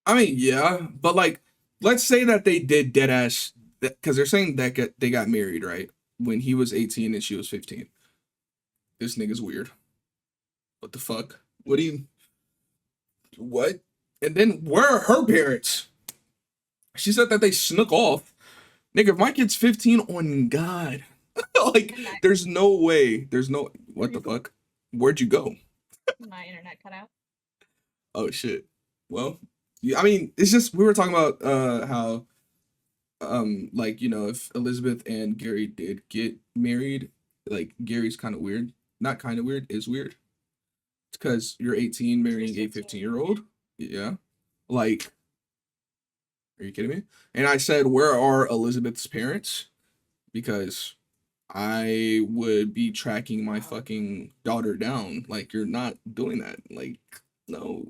I mean, yeah, but like, let's say that they did dead ass, because they're saying that they got married, right? When he was 18 and she was 15. This nigga's weird. What the fuck? What? And then where are her parents? She said that they snuck off. Nigga, if my kid's 15, on God. Like, there's no way. What the fuck? Where'd you go? My internet cut out. Oh, shit. Well, yeah, I mean, it's just, we were talking about how, like, you know, if Elizabeth and Gary did get married, like, Gary's kind of weird. Not kind of weird, is weird. It's because you're 18 marrying a 15-year-old. Yeah. Like, are you kidding me? And I said, where are Elizabeth's parents? Because I would be tracking my fucking daughter down. Like, you're not doing that. Like, no.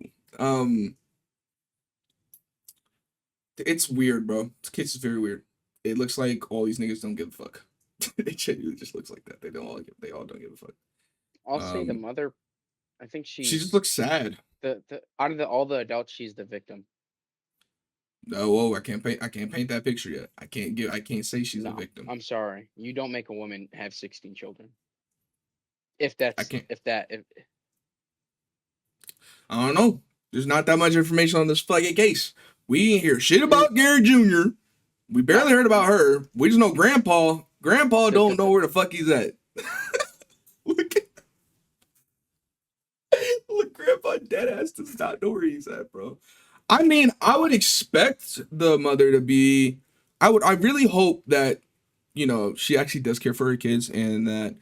It's weird, bro. This case is very weird. It looks like all these niggas don't give a fuck. It genuinely just looks like that. They all don't give a fuck. I'll say the mother, I think she just looks sad. The out of all the adults, she's the victim. No, I can't paint that picture yet. I can't say she's a victim. I'm sorry. You don't make a woman have 16 children. If I don't know. There's not that much information on this fucking case. We ain't hear shit about Gary Jr. We barely heard about her. We just know Grandpa. Grandpa don't know where the fuck he's at. Look, Grandpa deadass does not know where he's at, bro. I mean, I would expect the mother to be. I really hope that, you know, she actually does care for her kids, and that,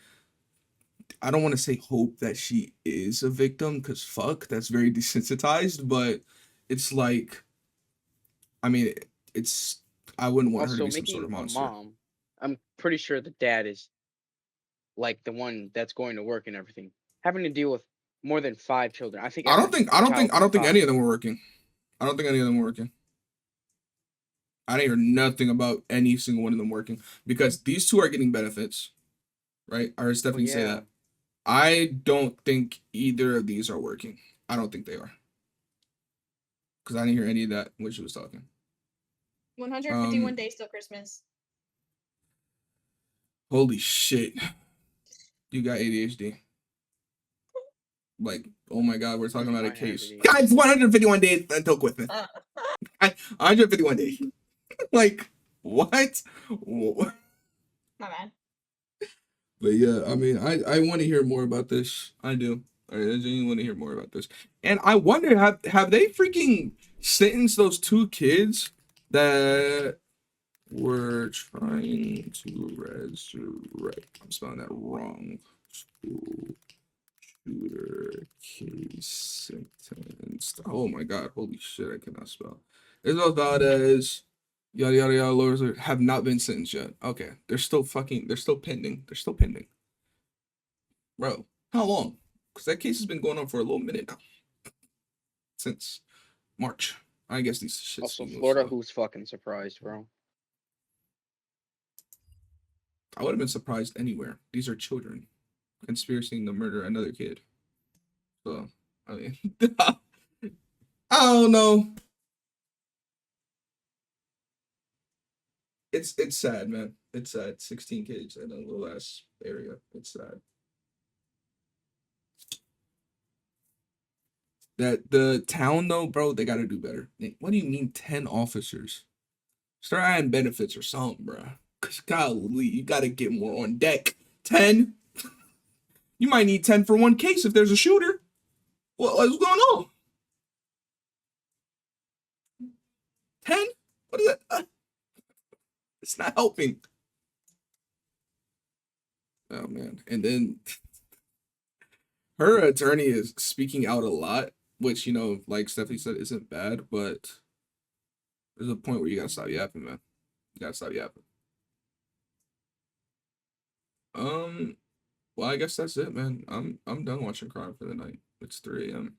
I don't want to say hope that she is a victim, because fuck, that's very desensitized, but it's like, I mean, I wouldn't want her to be some sort of monster. Mom, I'm pretty sure the dad is like the one that's going to work and everything, having to deal with more than 5 children. I don't think any of them were working. I don't think any of them were working. I didn't hear nothing about any single one of them working, because these two are getting benefits, right? I heard Stephanie say that. I don't think either of these are working. I don't think they are, because I didn't hear any of that when she was talking. 151 days till Christmas. Holy shit. You got ADHD. Like, oh my God, we're talking about a case. Guys, 151 days until Christmas. 151 days. Like, what? My bad. But yeah, I mean, I want to hear more about this. I do. I genuinely want to hear more about this. And I wonder, have they freaking sentenced those 2 kids that were trying to resurrect? I'm spelling that wrong. School shooter case sentenced. Oh my God, holy shit, I cannot spell. Isabel Valdez, yada yada yada, lawyers have not been sentenced yet. Okay, they're still pending. They're still pending. Bro, how long? Because that case has been going on for a little minute now. Since March. I guess these shits. Also, Florida, who's fucking surprised, bro? I would have been surprised anywhere. These are children conspiring to murder another kid. So, I mean, I don't know. It's sad, man. It's sad. 16 kids in a little ass area. It's sad. That the town though, bro, they gotta do better. What do you mean 10 officers? Start adding benefits or something, bro. Cause golly, you gotta get more on deck. 10? You might need 10 for one case if there's a shooter. What's going on? 10? What is that? It's not helping. Oh man. And then her attorney is speaking out a lot, which, you know, like Stephanie said, isn't bad, but there's a point where you gotta stop yapping, man. You gotta stop yapping. Well, I guess that's it, man. I'm done watching crime for the night. It's 3 a.m.